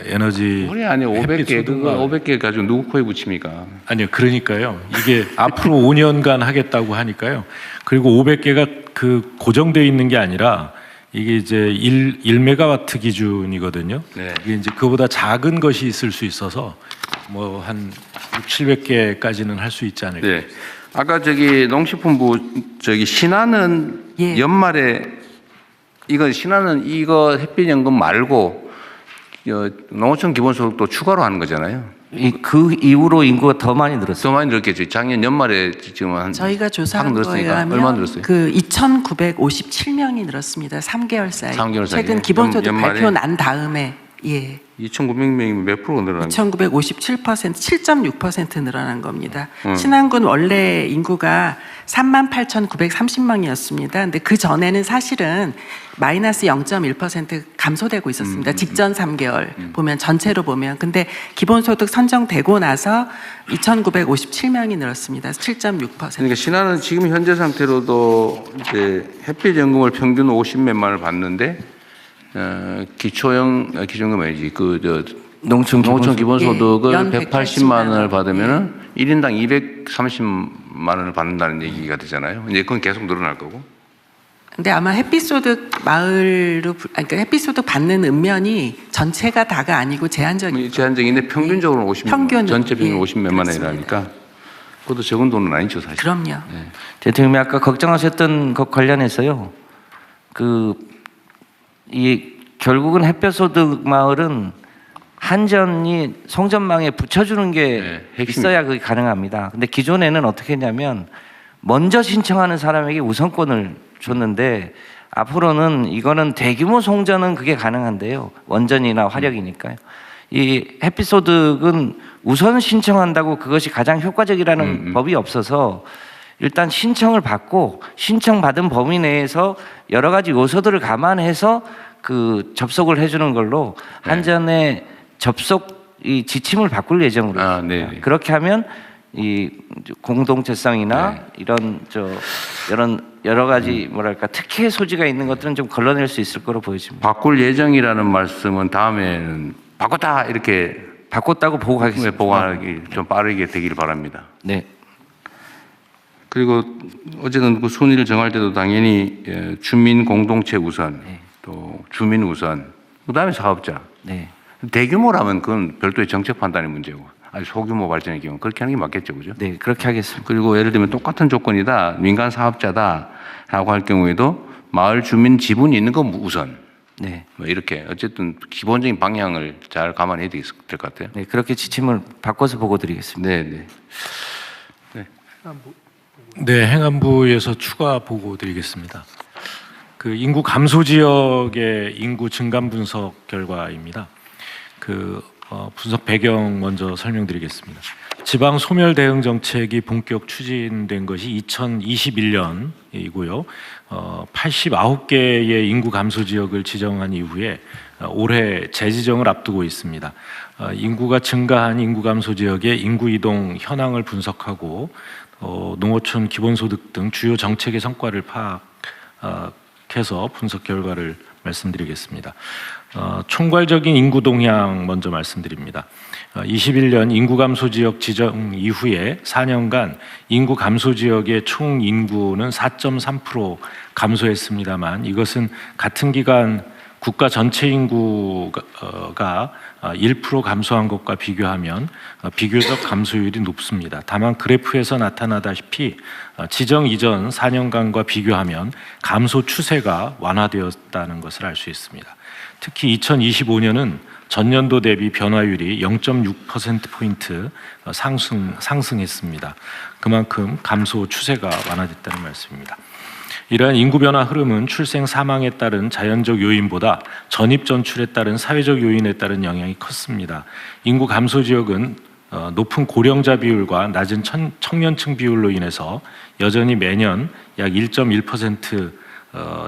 에너지 올해 안에 500개, 햇빛 그거 소득 500개 가지고 누구 코에 붙입니까? 아니요, 그러니까요. 이게 앞으로 5년간 하겠다고 하니까요. 그리고 500개가 그 고정되어 있는 게 아니라 이게 이제 1메가와트 기준이거든요. 네. 이게 이제 그보다 작은 것이 있을 수 있어서 뭐 한 700개까지는 할 수 있지 않을까. 네. 아까 저기 농식품부 신한은 예. 연말에 신한은 이거 햇빛연금 말고 농어촌 기본소득도 추가로 하는 거잖아요. 그 이후로 인구가 더 많이 늘었어요. 더 많이 늘었겠죠. 작년 연말에 지금 한 저희가 조사한 거에 늘었으니까 얼마 의하면 늘었어요? 그 2,957명이 늘었습니다. 3개월 사이. 3개월 사이에? 최근 기본소득 연말에? 발표 난 다음에 예. 2,900명이면 몇 프로가 늘어난 거예요? 2,957%, 7.6% 늘어난 겁니다. 신안군 원래 인구가 38,930명이었습니다. 근데 그 전에는 사실은 마이너스 0.1% 감소되고 있었습니다. 직전 3개월 보면 전체로 보면. 근데 기본소득 선정되고 나서 2,957명이 늘었습니다. 7.6%. 그러니까 신한은 지금 현재 상태로도 이제 햇빛연금을 평균 50몇만을 받는데 기초형 기준금이지 농촌 기본소득을 예, 연 180만 원을 받으면은 1인당 230만 원을 받는다는 얘기가 되잖아요. 이제 그건 계속 늘어날 거고. 근데 아마 햇빛소득 마을로 그러니까 햇빛소득 받는 읍면이 전체가 다가 아니고 제한적인데 평균적으로 50만 원, 전체 평균 50몇만 원이라니까 그것도 적은 돈은 아니죠 사실. 그럼요. 네. 대통령이 아까 걱정하셨던 것 관련해서요. 결국은 햇볕소득 마을은 한전이 송전망에 붙여주는 게 있어야 그게 가능합니다. 근데 기존에는 어떻게 했냐면 먼저 신청하는 사람에게 우선권을 줬는데 앞으로는 이거는 대규모 송전은 그게 가능한데요. 원전이나 화력이니까요. 이 햇빛소득은 우선 신청한다고 그것이 가장 효과적이라는 법이 없어서 일단 신청을 받고 신청받은 범위 내에서 여러 가지 요소들을 감안해서 그 접속을 해주는 걸로 한전의 접속 이 지침을 바꿀 예정으로 그렇게 하면 이 공동체성이나 이런 여러 가지 뭐랄까 특혜 소지가 있는 것들은 좀 걸러낼 수 있을 거로 보여집니다. 바꿀 예정이라는 말씀은 다음에는 바꿨다 이렇게 바꿨다고 보고하겠습니다. 보고하기 좀 빠르게 되기를 바랍니다. 네. 그리고 어쨌든 그 순위를 정할 때도 당연히 주민 공동체 우선, 또 주민 우선, 그다음에 사업자. 네. 대규모라면 그건 별도의 정책 판단의 문제고, 아주 소규모 발전의 경우 그렇게 하는 게 맞겠죠, 그죠? 네, 그렇게 하겠습니다. 그리고 예를 들면 똑같은 조건이다, 민간 사업자다라고 할 경우에도 마을 주민 지분이 있는 건 우선. 네. 뭐 이렇게 어쨌든 기본적인 방향을 잘 감안해야 될 것 같아요. 네, 그렇게 지침을 바꿔서 보고드리겠습니다. 네, 네. 네, 행안부에서 추가 보고 드리겠습니다. 그 인구 감소 지역의 인구 증감 분석 결과입니다. 분석 배경 먼저 설명드리겠습니다. 지방 소멸 대응 정책이 본격 추진된 것이 2021년이고요. 89개의 인구 감소 지역을 지정한 이후에 올해 재지정을 앞두고 있습니다. 인구가 증가한 인구 감소 지역의 인구 이동 현황을 분석하고 농어촌 기본소득 등 주요 정책의 성과를 분석해서 분석 결과를 말씀드리겠습니다. 총괄적인 인구 동향 먼저 말씀드립니다. 21년 인구 감소 지역 지정 이후에 4년간 인구 감소 지역의 총 인구는 4.3% 감소했습니다만 이것은 같은 기간 국가 전체 인구가 1% 감소한 것과 비교하면 비교적 감소율이 높습니다. 다만 그래프에서 나타나다시피 지정 이전 4년간과 비교하면 감소 추세가 완화되었다는 것을 알 수 있습니다. 특히 2025년은 전년도 대비 변화율이 0.6%포인트 상승했습니다. 그만큼 감소 추세가 완화됐다는 말씀입니다. 이러한 인구 변화 흐름은 출생 사망에 따른 자연적 요인보다 전입 전출에 따른 사회적 요인에 따른 영향이 컸습니다. 인구 감소 지역은 높은 고령자 비율과 낮은 청년층 비율로 인해서 여전히 매년 약 1.1%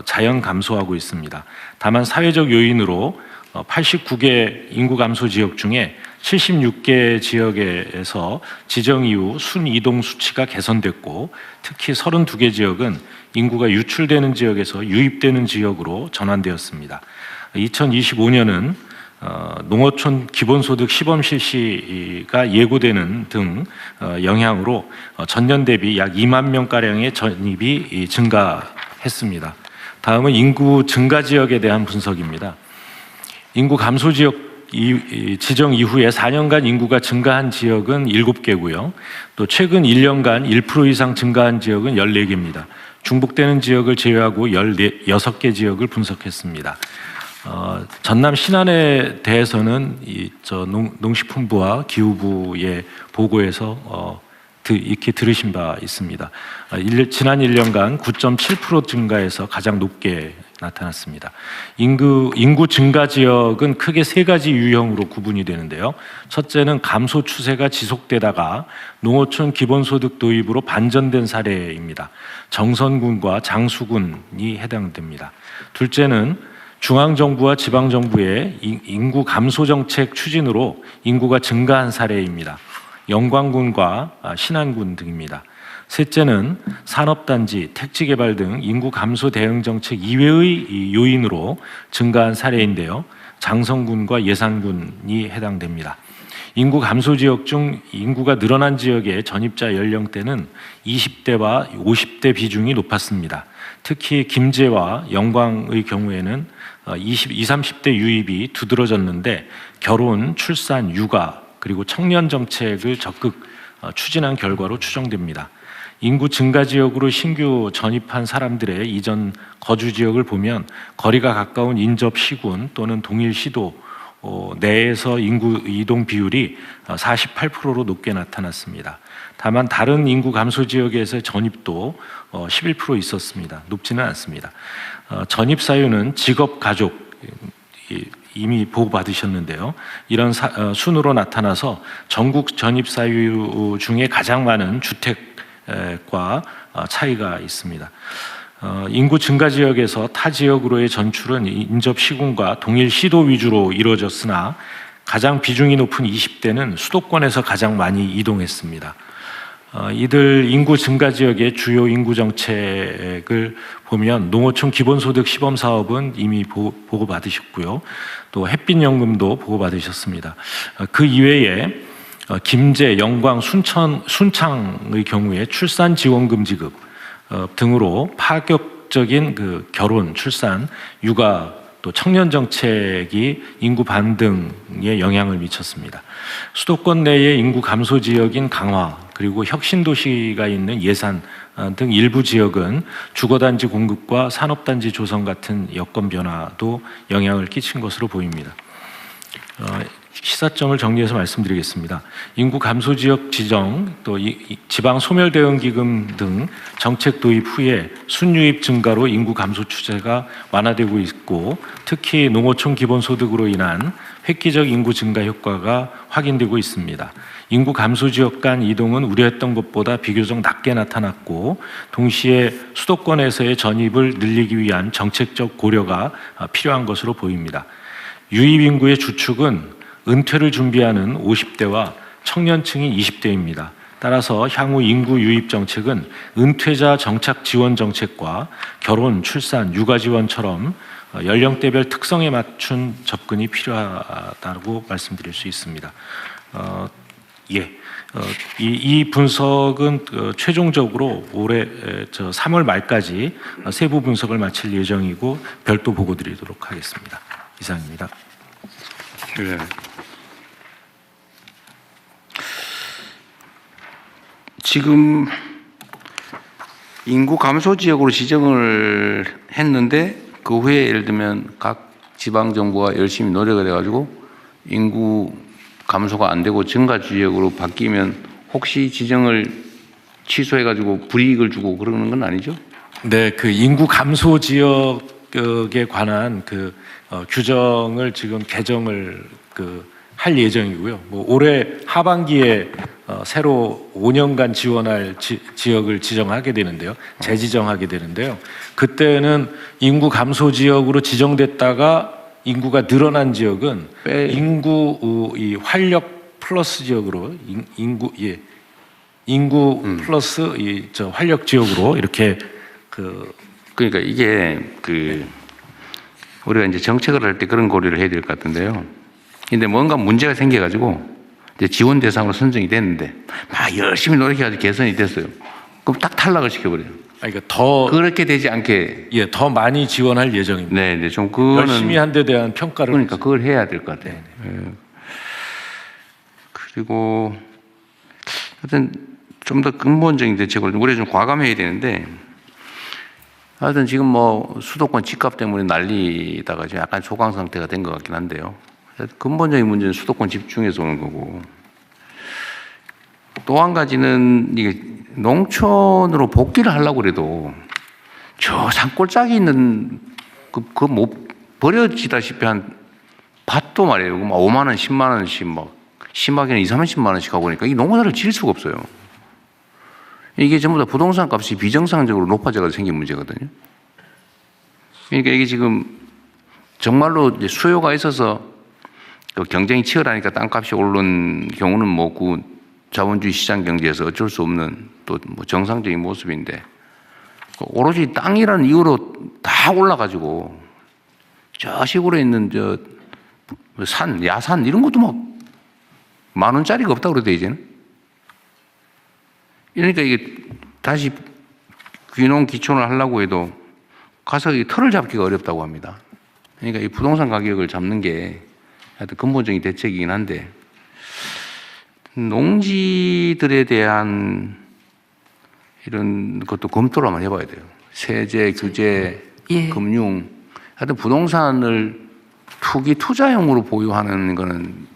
자연 감소하고 있습니다. 다만 사회적 요인으로 89개 인구 감소 지역 중에 76개 지역에서 지정 이후 순이동 수치가 개선됐고 특히 32개 지역은 인구가 유출되는 지역에서 유입되는 지역으로 전환되었습니다. 2025년은 농어촌 기본소득 시범 실시가 예고되는 등 영향으로 전년 대비 약 2만 명가량의 전입이 증가했습니다. 다음은 인구 증가 지역에 대한 분석입니다. 인구 감소 지역 지정 이후에 4년간 인구가 증가한 지역은 7개고요. 또 최근 1년간 1% 이상 증가한 지역은 14개입니다. 중복되는 지역을 제외하고 16개 지역을 분석했습니다. 전남 신안에 대해서는 농식품부와 기후부의 보고에서 익히 들으신 바 있습니다. 지난 1년간 9.7% 증가해서 가장 높게 나타났습니다. 인구 증가 지역은 크게 세 가지 유형으로 구분이 되는데요. 첫째는 감소 추세가 지속되다가 농어촌 기본소득 도입으로 반전된 사례입니다. 정선군과 장수군이 해당됩니다. 둘째는 중앙정부와 지방정부의 인구 감소 정책 추진으로 인구가 증가한 사례입니다. 영광군과 신안군 등입니다. 셋째는 산업단지, 택지개발 등 인구 감소 대응 정책 이외의 요인으로 증가한 사례인데요. 장성군과 예산군이 해당됩니다. 인구 감소 지역 중 인구가 늘어난 지역의 전입자 연령대는 20대와 50대 비중이 높았습니다. 특히 김제와 영광의 경우에는 20, 30대 유입이 두드러졌는데 결혼, 출산, 육아 그리고 청년 정책을 적극 추진한 결과로 추정됩니다. 인구 증가 지역으로 신규 전입한 사람들의 이전 거주 지역을 보면 거리가 가까운 인접 시군 또는 동일 시도 내에서 인구 이동 비율이 48%로 높게 나타났습니다. 다만 다른 인구 감소 지역에서 전입도 11% 있었습니다. 높지는 않습니다. 전입 사유는 직업, 가족 이미 보고받으셨는데요. 이런 순으로 나타나서 전국 전입 사유 중에 가장 많은 주택과 차이가 있습니다. 인구 증가 지역에서 타 지역으로의 전출은 인접 시군과 동일 시도 위주로 이루어졌으나 가장 비중이 높은 20대는 수도권에서 가장 많이 이동했습니다. 이들 인구 증가 지역의 주요 인구 정책을 보면 농어촌 기본소득 시범 사업은 이미 보고받으셨고요. 또 햇빛연금도 보고받으셨습니다. 그 이외에 김제, 영광, 순창의 경우에 출산지원금 지급 등으로 파격적인 결혼, 출산, 육아 또 청년 정책이 인구 반등에 영향을 미쳤습니다. 수도권 내의 인구 감소 지역인 강화 그리고 혁신도시가 있는 예산 등 일부 지역은 주거단지 공급과 산업단지 조성 같은 여건 변화도 영향을 끼친 것으로 보입니다. 시사점을 정리해서 말씀드리겠습니다. 인구 감소 지역 지정, 또 지방 소멸 대응 기금 등 정책 도입 후에 순유입 증가로 인구 감소 추세가 완화되고 있고, 특히 농어촌 기본소득으로 인한 획기적 인구 증가 효과가 확인되고 있습니다. 인구 감소 지역 간 이동은 우려했던 것보다 비교적 낮게 나타났고, 동시에 수도권에서의 전입을 늘리기 위한 정책적 고려가 필요한 것으로 보입니다. 유입 인구의 주축은 은퇴를 준비하는 50대와 청년층인 20대입니다. 따라서 향후 인구 유입 정책은 은퇴자 정착 지원 정책과 결혼, 출산, 육아 지원처럼 연령대별 특성에 맞춘 접근이 필요하다고 말씀드릴 수 있습니다. 이 분석은 최종적으로 올해 3월 말까지 세부 분석을 마칠 예정이고 별도 보고 드리도록 하겠습니다. 이상입니다. 네. 지금 인구 감소 지역으로 지정을 했는데 그 후에 예를 들면 각 지방 정부가 열심히 노력을 해가지고 인구 감소가 안 되고 증가 지역으로 바뀌면 혹시 지정을 취소해가지고 불이익을 주고 그러는 건 아니죠? 네, 그 인구 감소 지역에 관한 그 규정을 지금 개정을 할 예정이고요. 뭐 올해 하반기에 새로 5년간 지원할 지역을 지정하게 되는데요. 재지정하게 되는데요. 그때는 인구 감소 지역으로 지정됐다가 인구가 늘어난 지역은 인구 이 활력 플러스 지역으로 인구 플러스 활력 지역으로 이렇게 그러니까 이게 우리가 이제 정책을 할 때 그런 고려를 해야 될 것 같은데요. 근데 뭔가 문제가 생겨가지고 이제 지원 대상으로 선정이 됐는데 막 열심히 노력해가지고 개선이 됐어요. 그럼 딱 탈락을 시켜버려요. 그러니까 더 그렇게 되지 않게 더 많이 지원할 예정입니다. 네, 좀 그거는 열심히 한 데 대한 평가를 그러니까 그걸 해야 될 것 같아요. 그리고 하여튼 좀 더 근본적인 대책을 우리가 좀 과감해야 되는데 하여튼 지금 뭐 수도권 집값 때문에 난리다가 지금 약간 소강 상태가 된 것 같긴 한데요. 근본적인 문제는 수도권 집중해서 오는 거고 또 한 가지는 이게 농촌으로 복귀를 하려고 그래도 저 산골짜기 있는 그 못 버려지다시피 한 밭도 말이에요. 5만 원, 10만 원씩 막 심하게는 20, 30만 원씩 하고 보니까 이 농사를 지을 수가 없어요. 이게 전부 다 부동산 값이 비정상적으로 높아져서 생긴 문제거든요. 그러니까 이게 지금 정말로 이제 수요가 있어서 경쟁이 치열하니까 땅값이 오른 경우는 뭐 그 자본주의 시장 경제에서 어쩔 수 없는 또 뭐 정상적인 모습인데 오로지 땅이라는 이유로 다 올라가지고 저 시골에 있는 산, 야산 이런 것도 막 10,000원짜리가 없다고 그래도 이제는. 그러니까 이게 다시 귀농 기촌을 하려고 해도 가서 이 털을 잡기가 어렵다고 합니다. 그러니까 이 부동산 가격을 잡는 게 하여튼 근본적인 대책이긴 한데 농지들에 대한 이런 것도 검토를 한번 해봐야 돼요. 세제, 규제, 금융 하여튼 부동산을 투자용으로 보유하는 거는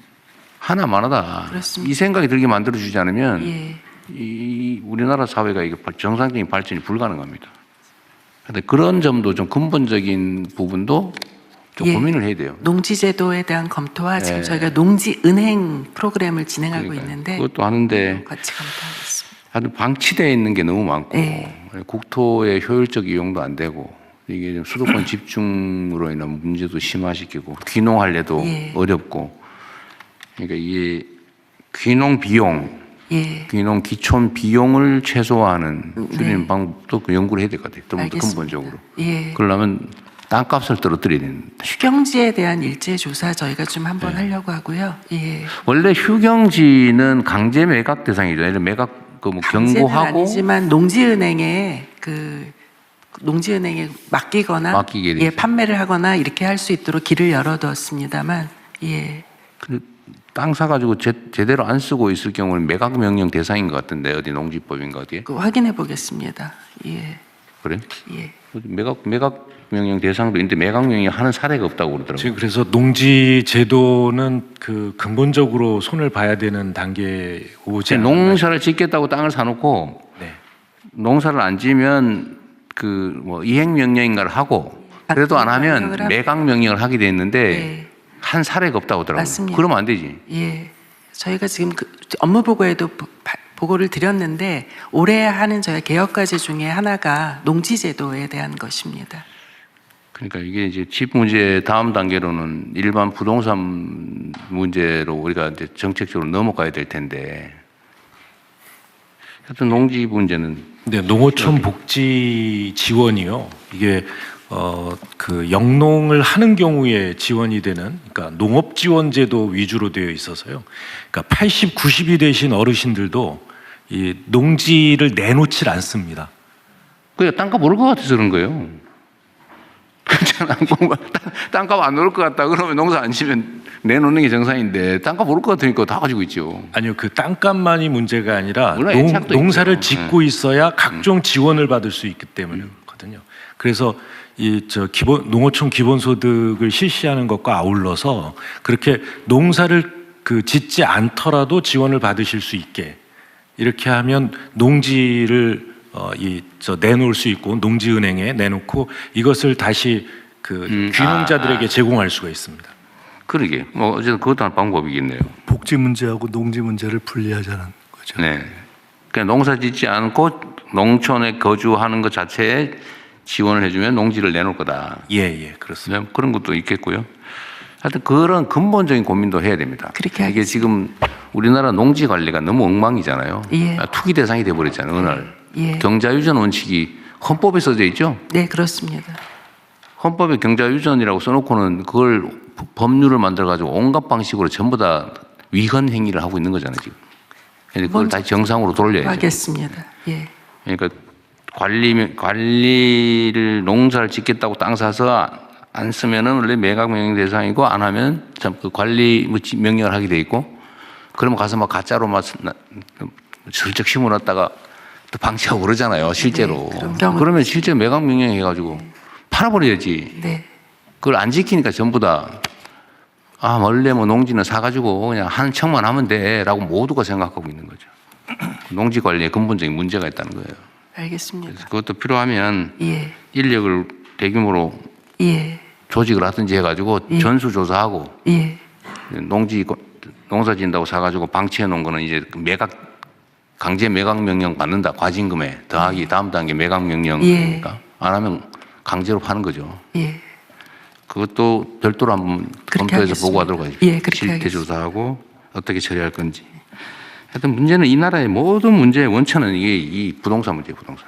하나만하다. 그렇습니다. 이 생각이 들게 만들어주지 않으면 이 우리나라 사회가 이게 정상적인 발전이 불가능합니다. 그런 점도 좀 근본적인 부분도 좀 고민을 해야 돼요. 농지제도에 대한 검토와 지금 저희가 농지은행 프로그램을 진행하고 있는데 그것도 하는데 같이 검토하겠습니다. 하여튼 방치되어 있는 게 너무 많고 국토의 효율적 이용도 안 되고 이게 좀 수도권 집중으로 인한 문제도 심화시키고 귀농하려도 어렵고 그러니까 이게 귀농 비용 귀농 기촌 비용을 최소화하는 줄이는 방법도 연구를 해야 될 것 같아요. 좀 더 근본적으로. 그러려면 땅값을 떨어뜨려야 됩니다. 휴경지에 대한 일제 조사 저희가 좀 한번 하려고 하고요. 원래 휴경지는 강제 매각 대상이죠. 예를 매각 뭐 경고하고 아니지만 농지은행에 맡기거나 판매를 하거나 이렇게 할 수 있도록 길을 열어두었습니다만 땅 사가지고 제대로 안 쓰고 있을 경우는 매각 명령 대상인 것 같은데 어디 농지법인가 어디에? 확인해 보겠습니다. 그래? 매각 명령 대상도 있는데 매각 명령 하는 사례가 없다고 그러더라고요. 지금 그래서 농지 제도는 근본적으로 손을 봐야 되는 단계에 오지 않나요? 농사를 짓겠다고 땅을 사놓고 농사를 안 지으면 뭐 이행 명령인가를 하고 그래도 안 하면 매각 명령을 하게 돼 있는데 한 사례가 없다고 하더라고요. 맞습니다. 그러면 안 되지. 저희가 지금 업무 보고에도 보고를 드렸는데 올해 하는 저희 개혁 과제 중에 하나가 농지제도에 대한 것입니다. 그러니까 이게 이제 집 문제 다음 단계로는 일반 부동산 문제로 우리가 이제 정책적으로 넘어가야 될 텐데 하여튼 농지 문제는 네, 농어촌 복지 지원이요. 이게 그 영농을 하는 경우에 지원이 되는, 그러니까 농업 지원 제도 위주로 되어 있어서요. 그러니까 80, 90이 되신 어르신들도 이 농지를 내놓질 않습니다. 그냥 땅값 오를 것 같아서 그런 거예요. 그렇잖아. 땅값 안 오를 것 같다 그러면 농사 안 지면 내놓는 게 정상인데 땅값 오를 것 같으니까 다 가지고 있죠. 아니요, 그 땅값만이 문제가 아니라 물론 애착도 농사를 있죠. 짓고 있어야 각종 지원을 받을 수 있기 때문이거든요. 그래서 농어촌 기본소득을 실시하는 것과 아울러서 그렇게 농사를 짓지 않더라도 지원을 받으실 수 있게 이렇게 하면 농지를 내놓을 수 있고 농지은행에 내놓고 이것을 다시 귀농자들에게 제공할 수가 있습니다. 그러게 뭐 어쨌든 그것도 하나 방법이겠네요. 복지 문제하고 농지 문제를 분리하자는 거죠. 네. 그러니까 농사 짓지 않고 농촌에 거주하는 것 자체에 지원을 해주면 농지를 내놓을 거다. 예, 그렇습니다. 그런 것도 있겠고요. 하여튼 그런 근본적인 고민도 해야 됩니다. 그렇게 이게 지금 우리나라 농지 관리가 너무 엉망이잖아요. 예. 투기 대상이 돼버렸잖아요. 어느 날. 예. 경자유전 원칙이 헌법에 써져 있죠. 네, 그렇습니다. 헌법에 경자유전이라고 써놓고는 그걸 법률을 만들어가지고 온갖 방식으로 전부 다 위헌 행위를 하고 있는 거잖아요, 지금. 그걸 다시 정상으로 돌려야죠. 하겠습니다. 예. 그러니까 관리를 농사를 짓겠다고 땅 사서 안 쓰면은 원래 매각 명령 대상이고 안 하면 그 관리 명령을 하게 돼 있고 그러면 가서 막 가짜로 막 슬쩍 심어놨다가 또 방치하고 그러잖아요, 실제로. 네, 그러면 실제 매각 명령 해가지고 팔아버려야지. 네. 그걸 안 지키니까 전부 다 원래 뭐 농지는 사가지고 그냥 한 척만 하면 돼라고 모두가 생각하고 있는 거죠. 농지 관리에 근본적인 문제가 있다는 거예요. 알겠습니다. 그래서 그것도 필요하면 예. 인력을 대규모로 예. 조직을 하든지 해가지고 예. 전수조사하고 예. 농사 짓는다고 사가지고 방치해 놓은 거는 이제 강제 매각 명령 받는다. 과징금에 더하기 다음 단계 매각 명령이니까 안 하면 강제로 파는 거죠. 예. 그것도 별도로 한번 검토해서 보고하도록 하죠. 예, 그렇게 실태 하겠습니다. 조사하고 어떻게 처리할 건지. 하여튼 문제는 이 나라의 모든 문제의 원천은 이게 이 부동산 문제예요, 부동산.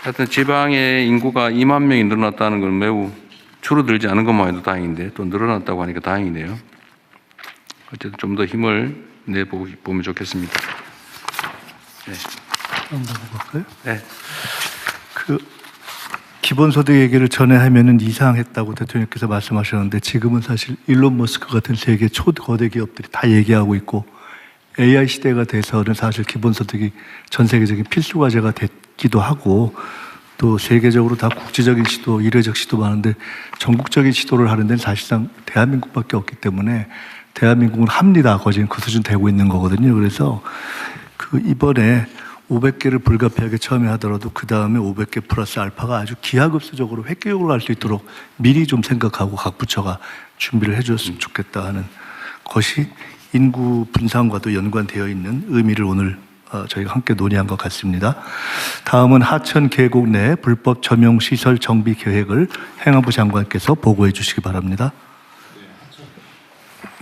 하여튼 지방의 인구가 2만 명이 늘어났다는 건 매우 줄어들지 않은 것만 해도 다행인데 또 늘어났다고 하니까 다행이네요. 어쨌든 좀 더 힘을 내보면 좋겠습니다. 네. 한번 볼까요? 네. 기본소득 얘기를 전에 하면은 이상했다고 대통령께서 말씀하셨는데 지금은 사실 일론 머스크 같은 세계 초거대 기업들이 다 얘기하고 있고 AI 시대가 돼서는 사실 기본소득이 전 세계적인 필수 과제가 됐기도 하고 또 세계적으로 다 국제적인 시도, 이례적 시도 많은데 전국적인 시도를 하는 데는 사실상 대한민국밖에 없기 때문에 대한민국은 합니다. 거진 그 수준 되고 있는 거거든요. 그래서 이번에 500개를 불가피하게 처음에 하더라도 그 다음에 500개 플러스 알파가 아주 기하급수적으로 획기적으로 갈 수 있도록 미리 좀 생각하고 각 부처가 준비를 해줬으면 좋겠다 하는 것이 인구 분산과도 연관되어 있는 의미를 오늘 저희가 함께 논의한 것 같습니다. 다음은 하천 계곡 내 불법 점용 시설 정비 계획을 행안부 장관께서 보고해 주시기 바랍니다.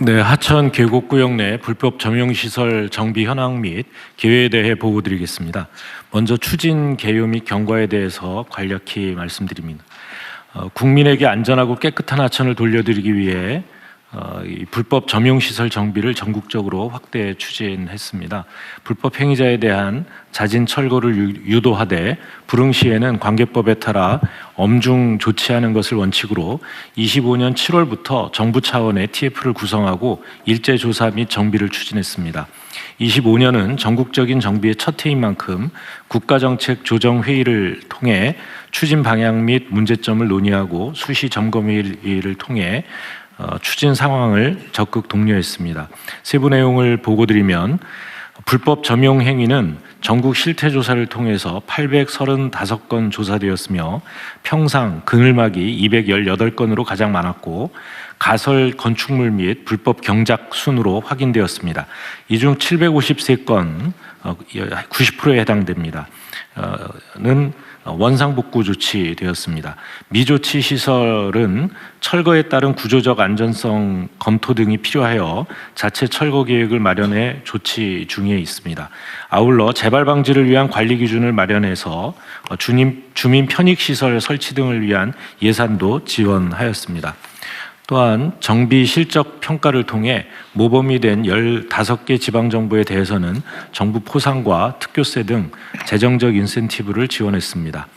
네, 하천 계곡구역 내 불법 점용시설 정비 현황 및 계획에 대해 보고드리겠습니다. 먼저 추진 개요 및 경과에 대해서 간략히 말씀드립니다. 국민에게 안전하고 깨끗한 하천을 돌려드리기 위해 이 불법 점용시설 정비를 전국적으로 확대 추진했습니다. 불법 행위자에 대한 자진 철거를 유도하되 불응 시에는 관계법에 따라 엄중 조치하는 것을 원칙으로 25년 7월부터 정부 차원의 TF를 구성하고 일제 조사 및 정비를 추진했습니다. 25년은 전국적인 정비의 첫 해인 만큼 국가정책 조정회의를 통해 추진 방향 및 문제점을 논의하고 수시 점검회의를 통해 추진 상황을 적극 독려했습니다. 세부 내용을 보고드리면 불법 점용 행위는 전국 실태조사를 통해서 835건 조사되었으며 평상 그늘막이 218건으로 가장 많았고 가설 건축물 및 불법 경작 순으로 확인되었습니다. 이 중 753건 90%에 해당됩니다. 는 원상복구 조치되었습니다. 미조치 시설은 철거에 따른 구조적 안전성 검토 등이 필요하여 자체 철거 계획을 마련해 조치 중에 있습니다. 아울러 재발 방지를 위한 관리 기준을 마련해서 주민 편익 시설 설치 등을 위한 예산도 지원하였습니다. 또한 정비 실적 평가를 통해 모범이 된 15개 지방정부에 대해서는 정부 포상과 특교세 등 재정적 인센티브를 지원했습니다.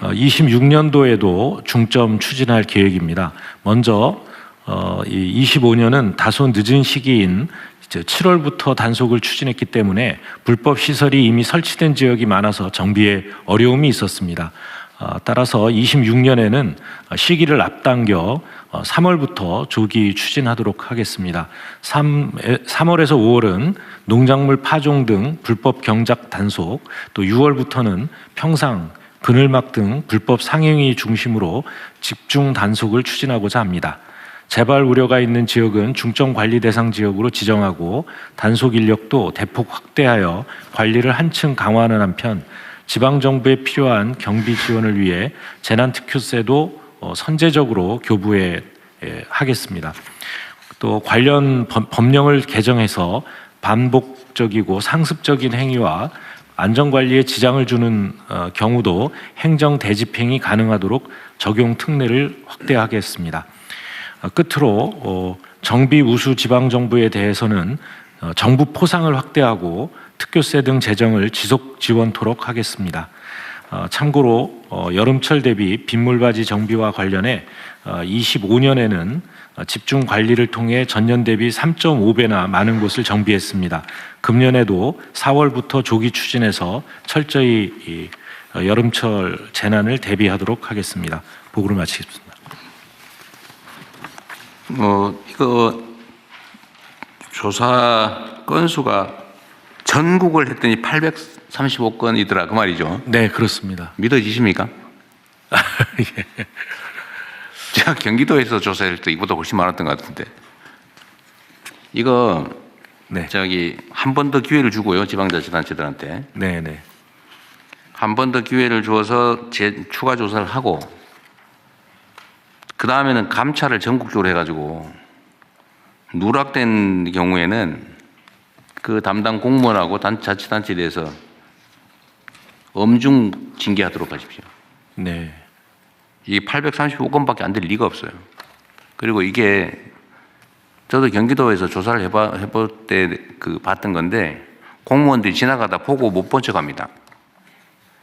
26년도에도 중점 추진할 계획입니다. 먼저 25년은 다소 늦은 시기인 7월부터 단속을 추진했기 때문에 불법 시설이 이미 설치된 지역이 많아서 정비에 어려움이 있었습니다. 따라서 26년에는 시기를 앞당겨 3월부터 조기 추진하도록 하겠습니다. 3월에서 5월은 농작물 파종 등 불법 경작 단속, 또 6월부터는 평상, 그늘막 등 불법 상행위 중심으로 집중 단속을 추진하고자 합니다. 재발 우려가 있는 지역은 중점 관리 대상 지역으로 지정하고 단속 인력도 대폭 확대하여 관리를 한층 강화하는 한편 지방정부에 필요한 경비 지원을 위해 재난특효세도 선제적으로 교부해 하겠습니다. 또 관련 법령을 개정해서 반복적이고 상습적인 행위와 안전관리에 지장을 주는 경우도 행정 대집행이 가능하도록 적용 특례를 확대하겠습니다. 끝으로 정비 우수 지방정부에 대해서는 정부 포상을 확대하고 특교세 등 재정을 지속 지원토록 하겠습니다. 참고로 여름철 대비 빗물바지 정비와 관련해 25년에는 집중 관리를 통해 전년 대비 3.5배나 많은 곳을 정비했습니다. 금년에도 4월부터 조기 추진해서 철저히 이 여름철 재난을 대비하도록 하겠습니다. 보고를 마치겠습니다. 이거 조사 건수가 전국을 했더니 835건이더라 그 말이죠. 네, 그렇습니다. 믿어지십니까? 예. 제가 경기도에서 조사할 때 이보다 훨씬 많았던 것 같은데. 이거 네. 저기 한 번 더 기회를 주고요, 지방자치단체들한테. 네, 네. 한 번 더 기회를 주어서 추가 조사를 하고 그 다음에는 감찰을 전국적으로 해가지고 누락된 경우에는 그 담당 공무원하고 자치단체에 대해서 엄중 징계하도록 하십시오. 네. 이 835건밖에 안 될 리가 없어요. 그리고 이게 저도 경기도에서 조사를 해볼 때 봤던 건데 공무원들이 지나가다 보고 못 본 척 합니다.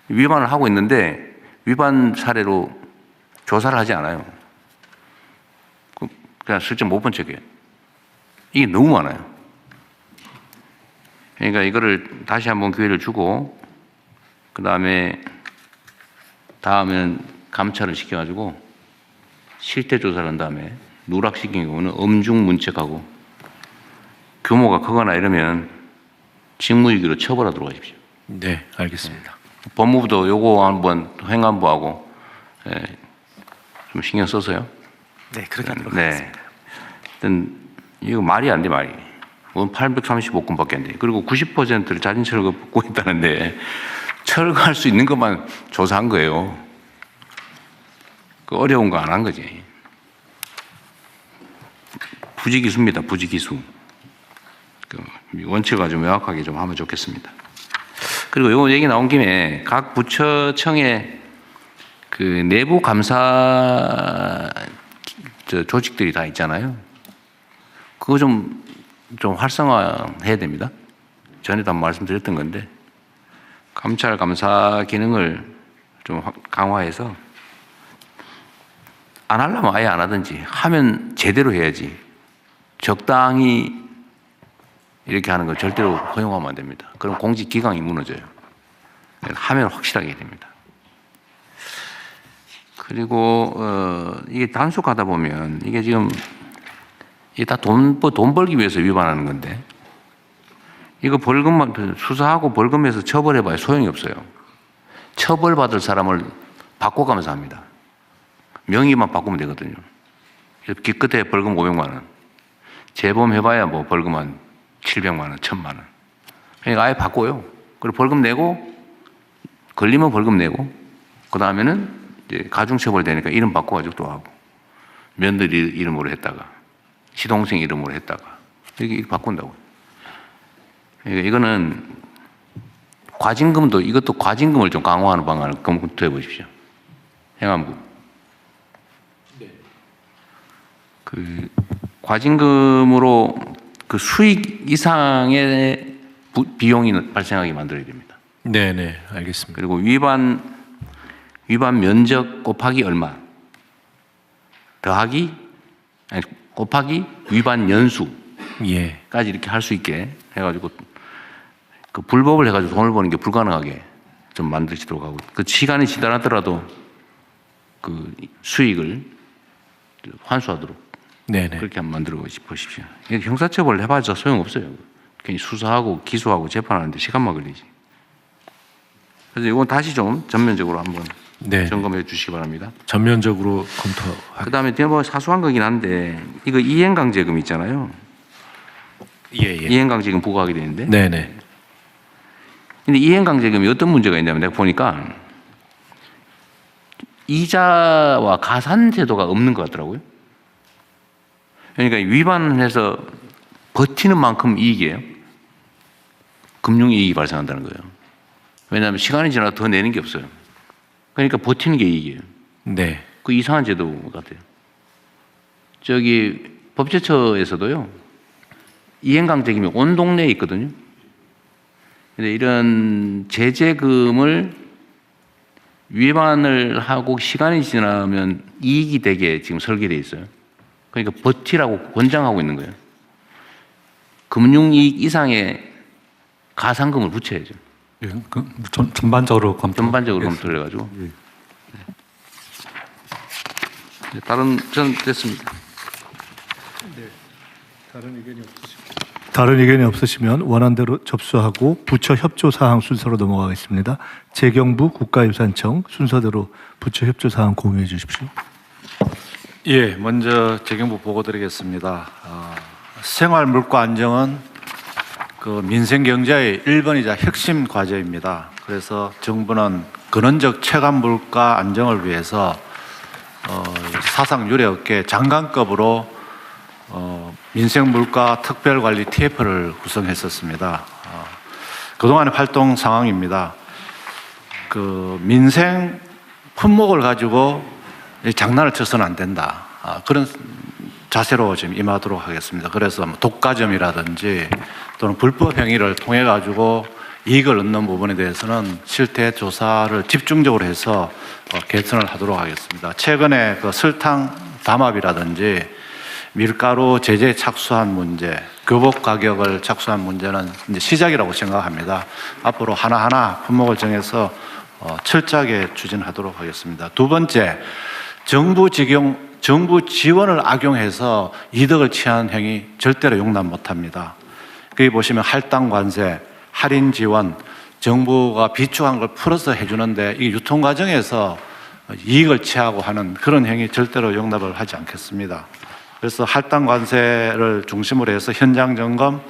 위반을 하고 있는데 위반 사례로 조사를 하지 않아요. 그냥 슬쩍 못 본 척해요. 이게 너무 많아요. 그러니까 이거를 다시 한번 기회를 주고 그 다음에는 감찰을 시켜가지고 실태 조사를 한 다음에 누락시킨 경우는 엄중 문책하고 규모가 크거나 이러면 직무유기로 처벌하도록 하십시오. 네, 알겠습니다. 법무부도 요거 한번 행안부하고 좀 신경 써서요. 네, 그렇게 하도록 네. 하겠습니다. 일단 이거 말이 안 돼, 말이. 835건밖에 안 돼. 그리고 90%를 자진 철거받고 있다는데 철거할 수 있는 것만 조사한 거예요. 그 어려운 거 안 한 거지. 부지기수입니다, 부지기수. 그 원칙을 아주 명확하게 좀 하면 좋겠습니다. 그리고 요 얘기 나온 김에 각 부처청의 그 내부 감사 조직들이 다 있잖아요. 그거 좀 활성화해야 됩니다. 전에도 한번 말씀드렸던 건데 감찰 감사 기능을 좀 강화해서 안 하려면 아예 안 하든지 하면 제대로 해야지 적당히 이렇게 하는 걸 절대로 허용하면 안 됩니다. 그럼 공직 기강이 무너져요. 하면 확실하게 해야 됩니다. 그리고 이게 단속하다 보면 이게 지금 이게 다 돈 벌기 위해서 위반하는 건데 이거 벌금만 수사하고 벌금에서 처벌해봐야 소용이 없어요. 처벌받을 사람을 바꿔가면서 합니다. 명의만 바꾸면 되거든요. 기껏해 벌금 500만 원, 재범해봐야 뭐 벌금 한 700만 원, 1000만 원. 그러니까 아예 바꿔요. 그리고 벌금 내고 걸리면 벌금 내고 그 다음에는 이제 가중처벌 되니까 이름 바꿔가지고 또 하고, 며느리 이름으로 했다가, 시동생 이름으로 했다가, 이렇게 바꾼다고요. 그러니까 이거는 과징금도, 이것도 과징금을 좀 강화하는 방안을 검토해 보십시오. 행안부. 그 과징금으로 그 수익 이상의 비용이 발생하게 만들어야 됩니다. 네, 알겠습니다. 그리고 위반 면적 곱하기 얼마 더하기 아니 곱하기 위반 연수까지 이렇게 할 수 있게 해가지고 그 불법을 해가지고 돈을 버는 게 불가능하게 좀 만드시도록 하고, 그 시간이 지나더라도 그 수익을 환수하도록 그렇게 한번 만들어 보십시오. 형사처벌을 해봐야 소용없어요. 괜히 수사하고 기소하고 재판하는데 시간만 걸리지. 그래서 이건 다시 좀 전면적으로 한번 점검해 주시기 바랍니다. 전면적으로 검토. 그다음에 뭐 사소한 거긴 한데 이거 이행강제금 있잖아요. 이행강제금 부과하게 되는데. 네네. 근데 이행강제금이 어떤 문제가 있냐면 내가 보니까 이자와 가산제도가 없는 것 같더라고요. 그러니까 위반해서 버티는 만큼 이익이에요. 금융이익이 발생한다는 거예요. 왜냐하면 시간이 지나도 더 내는 게 없어요. 그러니까 버티는 게 이익이에요. 네. 그 이상한 제도 같아요. 저기 법제처에서도요, 이행강제금이 온 동네에 있거든요. 근데 이런 제재금을 위반을 하고 시간이 지나면 이익이 되게 지금 설계되어 있어요. 그러니까 버티라고 권장하고 있는 거예요. 금융이익 이상의 가산금을 붙여야죠. 전반적으로 검토를 해가지고. 다른 전 됐습니다. 다른 의견이 없으시면 원안대로 접수하고 부처 협조 사항 순서로 넘어가겠습니다. 재경부 국가유산청 순서대로 부처 협조 사항 공유해 주십시오. 예, 먼저 재경부 보고 드리겠습니다. 생활물가 안정은 그 민생 경제의 1번이자 핵심 과제입니다. 그래서 정부는 근원적 체감 물가 안정을 위해서 사상 유례 없게 장관급으로 민생 물가 특별관리 TF를 구성했었습니다. 그동안의 활동 상황입니다. 그 민생 품목을 가지고 장난을 쳐서는 안 된다. 그런 자세로 지금 임하도록 하겠습니다. 그래서 독과점이라든지 또는 불법 행위를 통해 가지고 이익을 얻는 부분에 대해서는 실태 조사를 집중적으로 해서 개선을 하도록 하겠습니다. 최근에 그 설탕 담합이라든지 밀가루 제재 착수한 문제, 교복 가격을 착수한 문제는 이제 시작이라고 생각합니다. 앞으로 하나하나 품목을 정해서 철저하게 추진하도록 하겠습니다. 두 번째, 정부 지원을 악용해서 이득을 취하는 행위 절대로 용납 못합니다. 거기 보시면 할당 관세, 할인 지원, 정부가 비축한 걸 풀어서 해주는데 이 유통 과정에서 이익을 취하고 하는 그런 행위 절대로 용납을 하지 않겠습니다. 그래서 할당 관세를 중심으로 해서 현장 점검,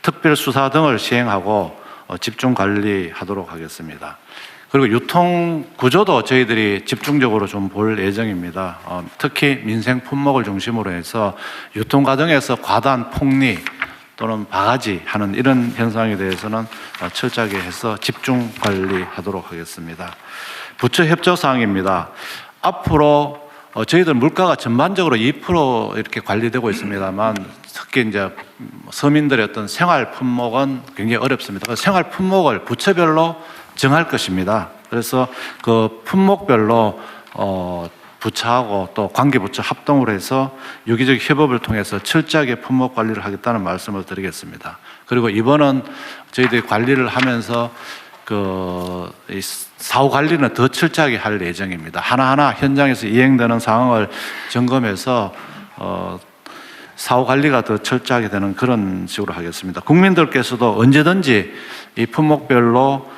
특별 수사 등을 시행하고 집중 관리하도록 하겠습니다. 그리고 유통 구조도 저희들이 집중적으로 좀 볼 예정입니다. 특히 민생 품목을 중심으로 해서 유통 과정에서 과다한 폭리 또는 바가지 하는 이런 현상에 대해서는 철저하게 해서 집중 관리하도록 하겠습니다. 부처 협조 사항입니다. 앞으로 저희들 물가가 전반적으로 2% 이렇게 관리되고 있습니다만 특히 이제 서민들의 어떤 생활 품목은 굉장히 어렵습니다. 그래서 생활 품목을 부처별로 정할 것입니다. 그래서 그 품목별로 부처하고 또 관계부처 합동으로 해서 유기적 협업을 통해서 철저하게 품목 관리를 하겠다는 말씀을 드리겠습니다. 그리고 이번은 저희들이 관리를 하면서 그 사후 관리는 더 철저하게 할 예정입니다. 하나하나 현장에서 이행되는 상황을 점검해서 사후 관리가 더 철저하게 되는 그런 식으로 하겠습니다. 국민들께서도 언제든지 이 품목별로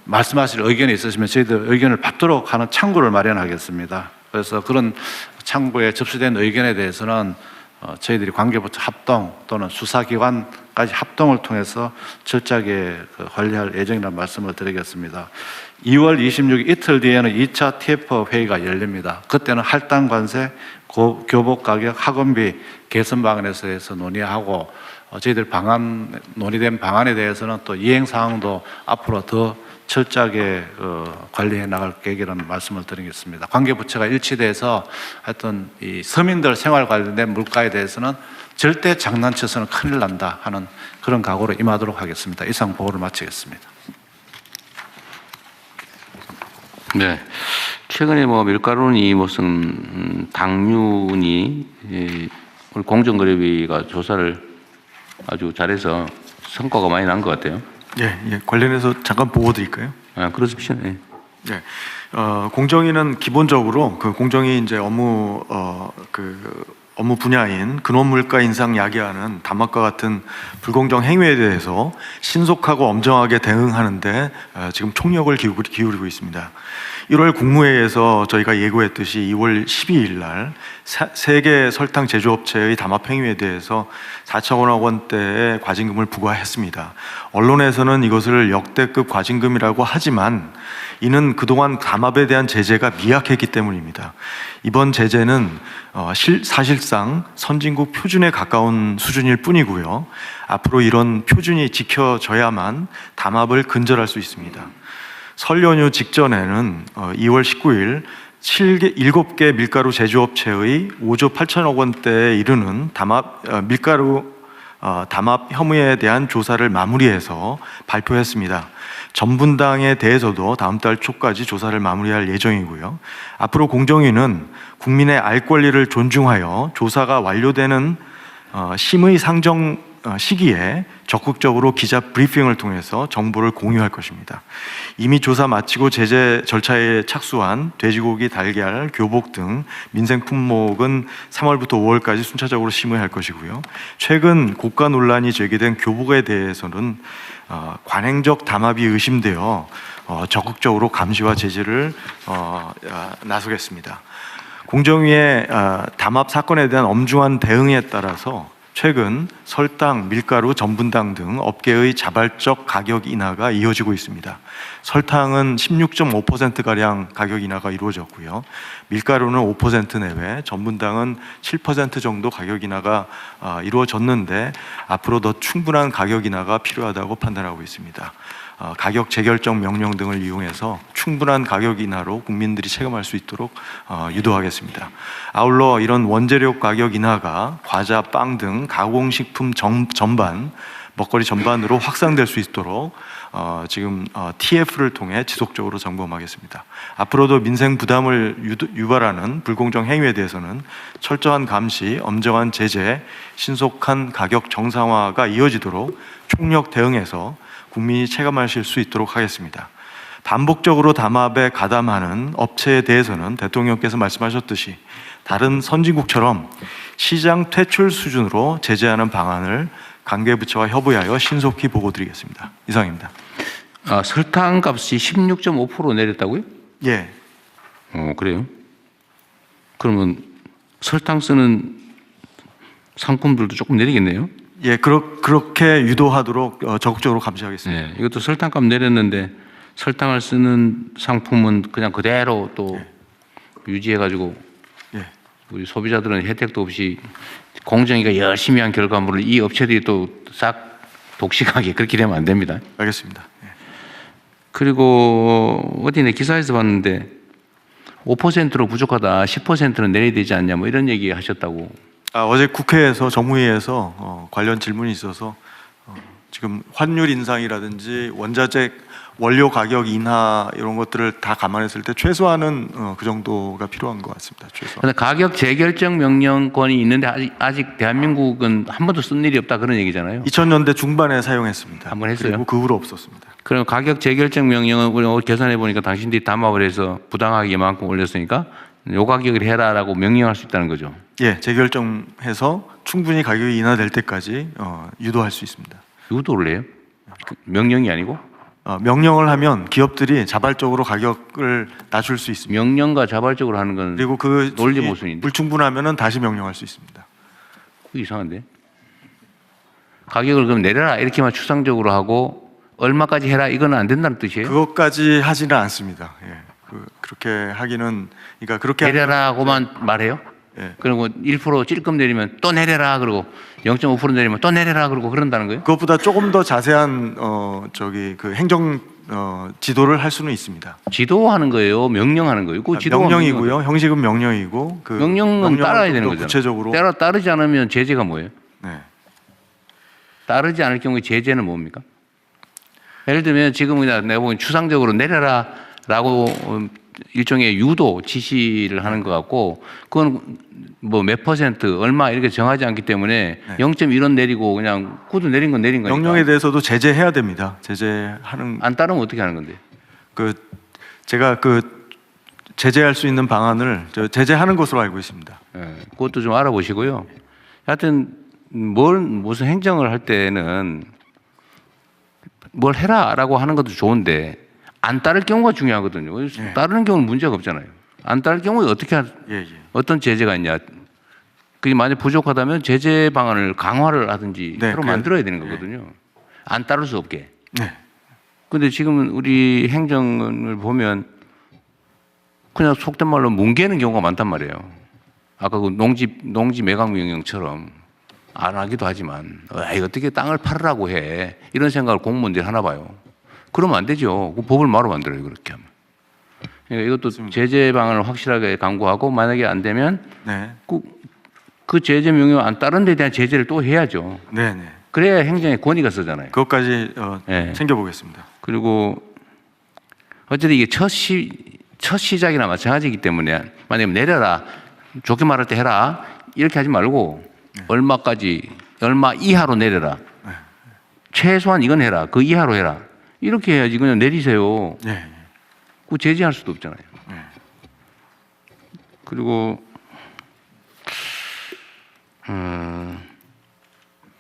말씀하실 의견이 있으시면 저희들 의견을 받도록 하는 창구를 마련하겠습니다. 그래서 그런 창구에 접수된 의견에 대해서는 저희들이 관계부처 합동 또는 수사기관 까지 합동을 통해서 철저하게 관리할 예정이라는 말씀을 드리겠습니다. 2월 26일 이틀 뒤에는 2차 TF 회의가 열립니다. 그때는 할당 관세, 교복 가격, 학원비 개선 방안에 대해서 논의하고 저희들 논의된 방안에 대해서는 또 이행 사항도 앞으로 더 철저하게 관리해 나갈 계획이라는 말씀을 드리겠습니다. 관계부처가 일치돼서 하여튼 이 서민들 생활 관련된 물가에 대해서는 절대 장난쳐서는 큰일 난다 하는 그런 각오로 임하도록 하겠습니다. 이상 보고를 마치겠습니다. 네. 최근에 밀가루니 무슨 당류니 우리 공정거래위가 조사를 아주 잘해서 성과가 많이 난 것 같아요. 예, 관련해서 잠깐 보고 드릴까요? 그러십시오. 예. 예. 공정위는 기본적으로 그 공정위 이제 업무 분야인 근원물가 인상 야기하는 담합과 같은 불공정 행위에 대해서 신속하고 엄정하게 대응하는데 지금 총력을 기울이고 있습니다. 1월 국무회의에서 저희가 예고했듯이 2월 12일 날 세계 설탕 제조업체의 담합 행위에 대해서 4천억 원대의 과징금을 부과했습니다. 언론에서는 이것을 역대급 과징금이라고 하지만 이는 그동안 담합에 대한 제재가 미약했기 때문입니다. 이번 제재는 사실상 선진국 표준에 가까운 수준일 뿐이고요. 앞으로 이런 표준이 지켜져야만 담합을 근절할 수 있습니다. 설 연휴 직전에는 2월 19일 7개 밀가루 제조업체의 5조 8천억 원대에 이르는 밀가루 담합 혐의에 대한 조사를 마무리해서 발표했습니다. 전분당에 대해서도 다음 달 초까지 조사를 마무리할 예정이고요. 앞으로 공정위는 국민의 알 권리를 존중하여 조사가 완료되는 심의 상정 시기에 적극적으로 기자 브리핑을 통해서 정보를 공유할 것입니다. 이미 조사 마치고 제재 절차에 착수한 돼지고기, 달걀, 교복 등 민생 품목은 3월부터 5월까지 순차적으로 심의할 것이고요. 최근 고가 논란이 제기된 교복에 대해서는 관행적 담합이 의심되어 적극적으로 감시와 제재를 나서겠습니다. 공정위의 담합 사건에 대한 엄중한 대응에 따라서 최근 설탕, 밀가루, 전분당 등 업계의 자발적 가격 인하가 이어지고 있습니다. 설탕은 16.5%가량 가격 인하가 이루어졌고요. 밀가루는 5% 내외, 전분당은 7% 정도 가격 인하가 이루어졌는데 앞으로 더 충분한 가격 인하가 필요하다고 판단하고 있습니다. 가격 재결정 명령 등을 이용해서 충분한 가격 인하로 국민들이 체감할 수 있도록 유도하겠습니다. 아울러 이런 원재료 가격 인하가 과자, 빵 등 가공식품 전반, 먹거리 전반으로 확산될 수 있도록 지금 TF를 통해 지속적으로 점검하겠습니다. 앞으로도 민생 부담을 유발하는 불공정 행위에 대해서는 철저한 감시, 엄정한 제재, 신속한 가격 정상화가 이어지도록 총력 대응해서 국민이 체감하실 수 있도록 하겠습니다. 반복적으로 담합에 가담하는 업체에 대해서는 대통령께서 말씀하셨듯이 다른 선진국처럼 시장 퇴출 수준으로 제재하는 방안을 관계부처와 협의하여 신속히 보고드리겠습니다. 이상입니다. 설탕 값이 16.5% 내렸다고요? 예. 그래요? 그러면 설탕 쓰는 상품들도 조금 내리겠네요? 예, 그렇게 유도하도록 적극적으로 감시하겠습니다. 네, 이것도 설탕값 내렸는데 설탕을 쓰는 상품은 그냥 그대로 또 유지해가지고 우리 소비자들은 혜택도 없이 공정위가 열심히 한 결과물을 이 업체들이 또 싹 독식하게 그렇게 되면 안 됩니다. 알겠습니다. 그리고 어디 내 기사에서 봤는데 5%로 부족하다, 10%는 내려야 되지 않냐 뭐 이런 얘기 하셨다고. 어제 국회에서 정무위에서 관련 질문이 있어서 지금 환율 인상이라든지 원자재 원료 가격 인하 이런 것들을 다 감안했을 때 최소한은 그 정도가 필요한 것 같습니다. 최소한. 그런데 가격 재결정 명령권이 있는데 아직 대한민국은 한 번도 쓴 일이 없다 그런 얘기잖아요. 2000년대 중반에 사용했습니다. 한번 했어요? 그리고 그 후로 없었습니다. 그럼 가격 재결정 명령은 우리 계산해 보니까 당신들이 담합을 해서 부당하게 이만큼 올렸으니까 요 가격을 해라라고 명령할 수 있다는 거죠. 예, 재결정해서 충분히 가격이 인하될 때까지 유도할 수 있습니다. 유도를 해요? 명령이 아니고? 명령을 하면 기업들이 자발적으로 가격을 낮출 수 있습니다. 명령과 자발적으로 하는 건 그리고 그 논리 모순인데. 불충분하면은 다시 명령할 수 있습니다. 그거 이상한데? 가격을 그럼 내려라 이렇게만 추상적으로 하고 얼마까지 해라 이건 안 된다는 뜻이에요? 그것까지 하지는 않습니다. 예. 그렇게 하기는 그러니까 그렇게 내려라고만 말해요? 예. 그리고 1% 찔끔 내리면 또 내려라 그러고 0.5% 내리면 또 내려라 그러고 그런다는 거예요? 그것보다 조금 더 자세한 그 행정 지도를 할 수는 있습니다. 지도하는 거예요, 명령하는 거예요? 그 지도가 명령이고요. 형식은 명령이고 그 명령은 따라야 되는 좀 더 거죠. 구체적으로 따르지 않으면 제재가 뭐예요? 네. 따르지 않을 경우에 제재는 뭡니까? 예를 들면 지금 그냥 내가 보기엔 추상적으로 내려라라고 일종의 유도 지시를 하는 것 같고 그건 뭐 몇 퍼센트 얼마 이렇게 정하지 않기 때문에 0.1원 내리고 그냥 구두 내린 건 내린 거니까. 명령에 대해서도 제재해야 됩니다. 제재하는 안 따르면 어떻게 하는 건데? 제가 제재할 수 있는 방안을 제재하는 것으로 알고 있습니다. 네, 그것도 좀 알아보시고요. 하여튼 무슨 행정을 할 때는 뭘 해라라고 하는 것도 좋은데 안 따를 경우가 중요하거든요. 따르는 경우는 문제가 없잖아요. 안 따를 경우에 어떤 제재가 있냐. 그게 만약 부족하다면 제재 방안을 강화를 하든지 새로 만들어야 되는 거거든요. 안 따를 수 없게. 근데 지금 우리 행정을 보면 그냥 속된 말로 뭉개는 경우가 많단 말이에요. 아까 그 농지 매각 명령처럼 안 하기도 하지만 어떻게 땅을 팔으라고 해 이런 생각을 공무원들이 하나 봐요. 그러면 안 되죠. 그 법을 마로 만들어요. 그렇게 하면. 그러니까 이것도 제재 방안을 확실하게 강구하고 만약에 안 되면 그 제재 명령 안 따른 데 대한 제재를 또 해야죠. 네네. 그래야 행정의 권위가 쓰잖아요. 그것까지 챙겨보겠습니다. 그리고 어쨌든 이게 첫 시작이나 마찬가지이기 때문에 만약에 내려라 좋게 말할 때 해라 이렇게 하지 말고 얼마 이하로 내려라. 최소한 이건 해라. 그 이하로 해라. 이렇게 해야지 그냥 내리세요. 그 제재할 수도 없잖아요. 그리고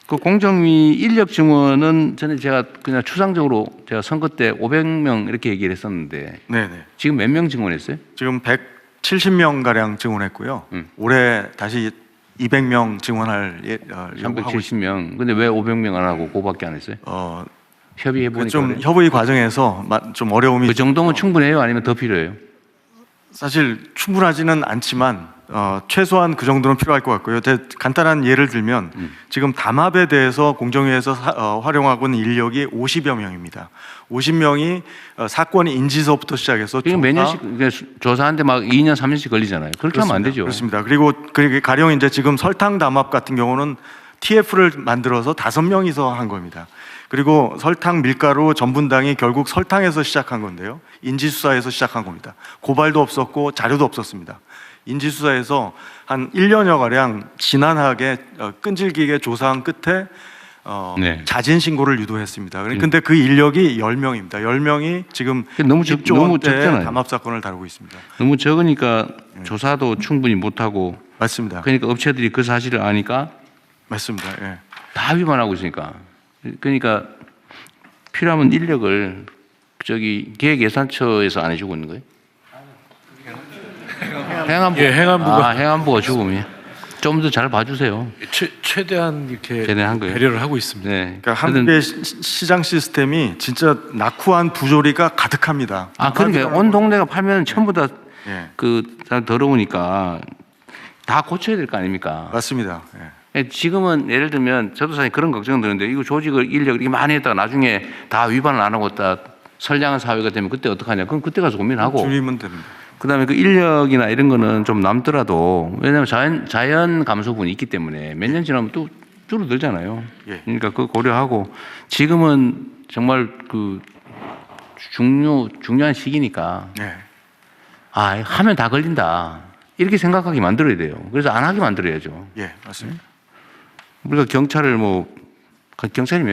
그 공정위 인력 증원은 전에 제가 그냥 추상적으로 제가 선거 때 500명 이렇게 얘기를 했었는데 지금 몇 명 증원했어요? 지금 170명 가량 증원했고요. 올해 다시 200명 증원할 예정하고 370명. 근데 왜 500명 안 하고 그거밖에 안 했어요? 협의해 보니까 좀 협의 과정에서 좀 어려움이 그 정도면 충분해요? 아니면 더 필요해요? 사실 충분하지는 않지만 최소한 그 정도는 필요할 것 같고요. 간단한 예를 들면 지금 담합에 대해서 공정위에서 활용하고 있는 인력이 50여 명입니다. 50명이 사건 인지서부터 시작해서 지금 몇 년씩 조사하는데 막 2년, 3년씩 걸리잖아요. 그렇게 하면 안 되죠. 그렇습니다. 그리고 가령 이제 지금 설탕 담합 같은 경우는 TF를 만들어서 5명이서 한 겁니다. 그리고 설탕, 밀가루, 전분당이 결국 설탕에서 시작한 건데요. 인지수사에서 시작한 겁니다. 고발도 없었고 자료도 없었습니다. 인지수사에서 한 1년여가량 지난하게 끈질기게 조사한 끝에 자진 신고를 유도했습니다. 그런데 그 인력이 10명입니다. 10명이 지금 너무 6조 원대 적잖아요. 담합 사건을 다루고 있습니다. 너무 적으니까 조사도 충분히 못하고 맞습니다. 그러니까 업체들이 그 사실을 아니까 맞습니다. 다 위반하고 있으니까 그러니까 필요하면 인력을 기획예산처에서 안 해주고 있는 거예요? 행안부가 죽으면 좀 더 잘 봐주세요. 최대한 이렇게 한 거예요. 배려를 하고 있습니다. 그러니까 한국의 시장 시스템이 진짜 낙후한 부조리가 가득합니다. 그러니까 온 동네가 팔면 전부 다 더러우니까 다 고쳐야 될 거 아닙니까? 맞습니다. 지금은 예를 들면 저도 사실 그런 걱정 드는데 이거 조직을 인력 이렇게 많이 했다가 나중에 다 위반을 안 하고 다 선량한 사회가 되면 그때 어떡하냐? 그럼 그때 가서 고민하고. 줄이면 됩니다. 그다음에 그 인력이나 이런 거는 좀 남더라도 왜냐하면 자연 감소분이 있기 때문에 몇 년 지나면 또 줄어들잖아요. 그러니까 그거 고려하고 지금은 정말 그 중요한 시기니까 하면 다 걸린다 이렇게 생각하게 만들어야 돼요. 그래서 안 하게 만들어야죠. 맞습니다. 우리가 경찰이 몇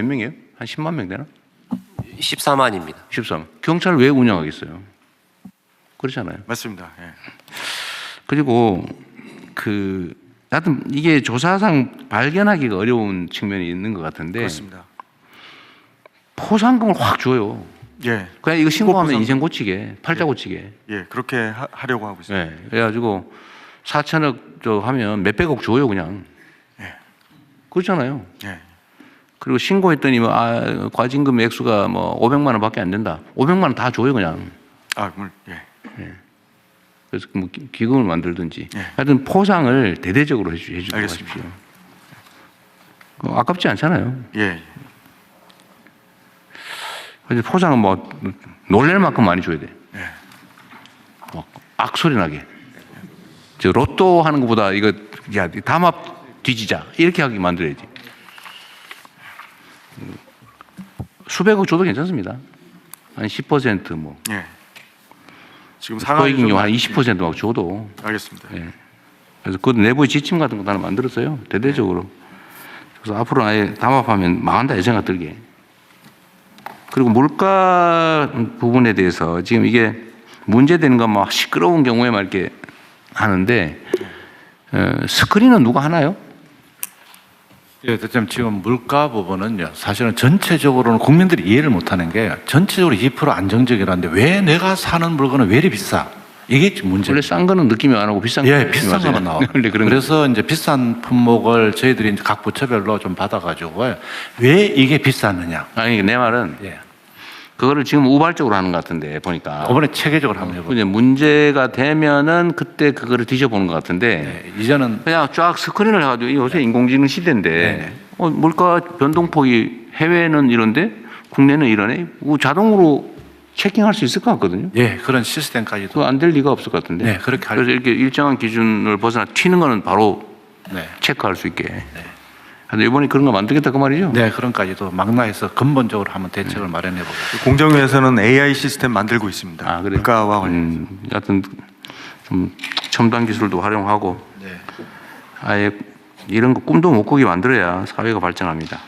명이에요? 한 10만 명 되나? 14만입니다. 13. 경찰을 왜 운영하겠어요? 그렇잖아요. 맞습니다. 그리고 하여튼 이게 조사상 발견하기가 어려운 측면이 있는 것 같은데. 그렇습니다. 포상금을 확 줘요. 그냥 이거 신고하면 인생 고치게, 팔자 고치게. 그렇게 하려고 하고 있습니다. 그래가지고 4천억 하면 몇백억 줘요, 그냥. 그렇잖아요. 그리고 신고했더니 뭐 과징금 액수가 뭐 500만 원밖에 안 된다. 500만 원 다 줘요 그냥. 예. 그래서 뭐 기금을 만들든지. 하여튼 포상을 대대적으로 해주도록 하십시오. 아깝지 않잖아요. 예. 포상은 뭐 놀랄 만큼 많이 줘야 돼. 뭐 악소리 나게. 저 로또 하는 것보다 이거 야 담합 뒤지자 이렇게 하게 만들어야지. 수백억 줘도 괜찮습니다. 한 10% 뭐. 예. 지금 상황이 소액인용 한 20% 막 줘도. 알겠습니다. 예. 그래서 그 내부의 지침 같은 거 하나 만들었어요. 대대적으로. 그래서 앞으로 아예 담합하면 망한다 이 생각 들게. 그리고 물가 부분에 대해서 지금 이게 문제되는 건 막 시끄러운 경우에만 이렇게 하는데 스크린은 누가 하나요? 예, 대표님 지금 물가 부분은요. 사실은 전체적으로는 국민들이 이해를 못하는 게 전체적으로 2% 안정적이라는데 왜 내가 사는 물건은 왜 이리 비싸? 이게 지금 문제. 원래 싼 거는 느낌이 안 오고 비싼 거는 비싼 거는 나와. 그래서 이제 비싼 품목을 저희들이 이제 각 부처별로 좀 받아가지고 왜 이게 비쌌느냐? 아니 내 말은 그거를 지금 우발적으로 하는 것 같은데 보니까. 이번에 체계적으로 한번 해보죠. 이제 문제가 되면은 그때 그거를 뒤져보는 것 같은데 이제는 그냥 쫙 스크린을 해가지고 요새 인공지능 시대인데 물가 변동폭이 해외는 이런데 국내는 이러네. 자동으로 체킹할 수 있을 것 같거든요. 예, 그런 시스템까지도 안 될 리가 없을 것 같은데. 네, 그렇게 그래서 이렇게 일정한 기준을 벗어나 튀는 거는 바로 체크할 수 있게. 근데 이번에 그런 거 만들겠다 그 말이죠? 네, 그런까지도 망라해서 근본적으로 한번 대책을 마련해 보겠습니다. 공정위에서는 AI 시스템 만들고 있습니다. 아, 그래요? 물가와 관련해서. 하여튼 좀 첨단 기술도 활용하고 아예 이런 거 꿈도 못 꾸게 만들어야 사회가 발전합니다.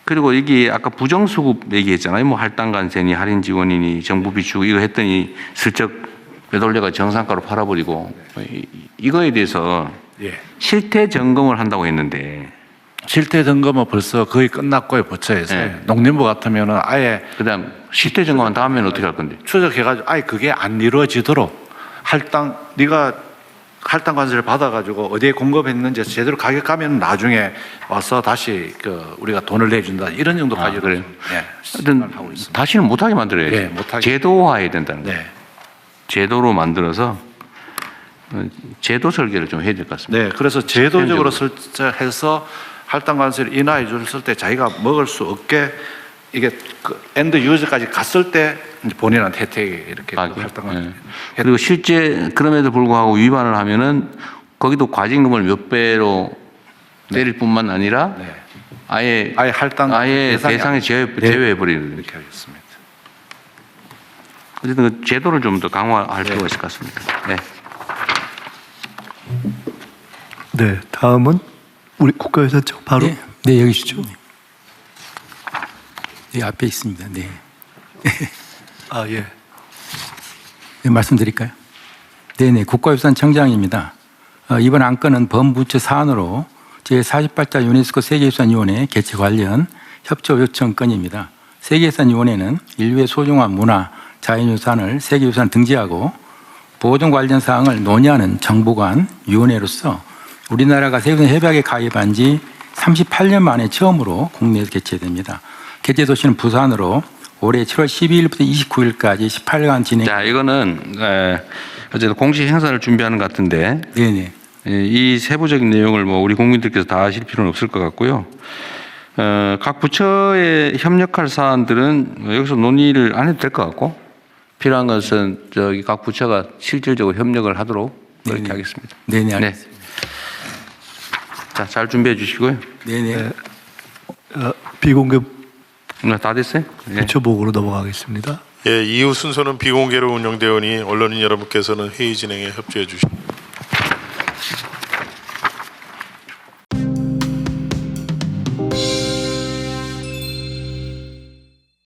그리고 이게 아까 부정수급 얘기했잖아요. 뭐 할당관세니 할인 지원이니 정부 비축 이거 했더니 슬쩍 되돌려가 정상가로 팔아버리고 이거에 대해서 실태 점검을 한다고 했는데 실태 점검은 벌써 거의 끝났고요. 부처에서 농림부 같으면은 아예 그다음 실태 점검한 다음에는 어떻게 할 건데? 추적해가지고 아예 그게 안 이루어지도록 네가 할당 관세를 받아가지고 어디에 공급했는지 제대로 가격 가면 나중에 와서 다시 우리가 돈을 내준다 이런 정도까지로 그래요? 하여튼 하고 있습니다. 다시는 못하게 만들어야지. 못하게. 제도화해야 된다는 거예요. 제도로 만들어서 제도 설계를 좀 해야 될 것 같습니다. 네, 그래서 제도적으로 설정해서 할당 관세를 인하해 줬을 때 자기가 먹을 수 없게 이게 엔드 유저까지 갔을 때 본인한테 혜택이 이렇게 할당 관세. 그리고 실제 그럼에도 불구하고 위반을 하면은 거기도 과징금을 몇 배로 때릴 뿐만 아니라 아예 할당 대상에 제외해 버리는 이렇게 하겠습니다. 어쨌든 그 제도를 좀 더 강화할 필요가 있을 것 같습니다. 네, 다음은 우리 국가유산 쪽 바로. 네, 여기 있죠. 네, 앞에 있습니다. 네. 예. 네, 말씀드릴까요? 네네, 국가유산청장입니다. 이번 안건은 범부처 사안으로 제48자 유네스코 세계유산위원회 개최 관련 협조 요청 건입니다. 세계유산위원회는 인류의 소중한 문화, 자연유산을 세계유산 등재하고 보존 관련 사항을 논의하는 정부 간 위원회로서 우리나라가 세계유산 협약에 가입한 지 38년 만에 처음으로 국내에서 개최됩니다. 개최 도시는 부산으로 올해 7월 12일부터 29일까지 18간 진행. 자, 이거는 어쨌든 공식 행사를 준비하는 것 같은데. 네네. 이 세부적인 내용을 뭐 우리 국민들께서 다 아실 필요는 없을 것 같고요. 각 부처에 협력할 사안들은 여기서 논의를 안 해도 될 것 같고 필요한 것은 저기 각 부처가 실질적으로 협력을 하도록 그렇게 하겠습니다. 네네. 알겠습니다. 자, 잘 준비해 주시고요. 네네. 비공개 다 됐어요? 부처보고로 넘어가겠습니다. 이후 순서는 비공개로 운영되오니 언론인 여러분께서는 회의 진행에 협조해 주십시오.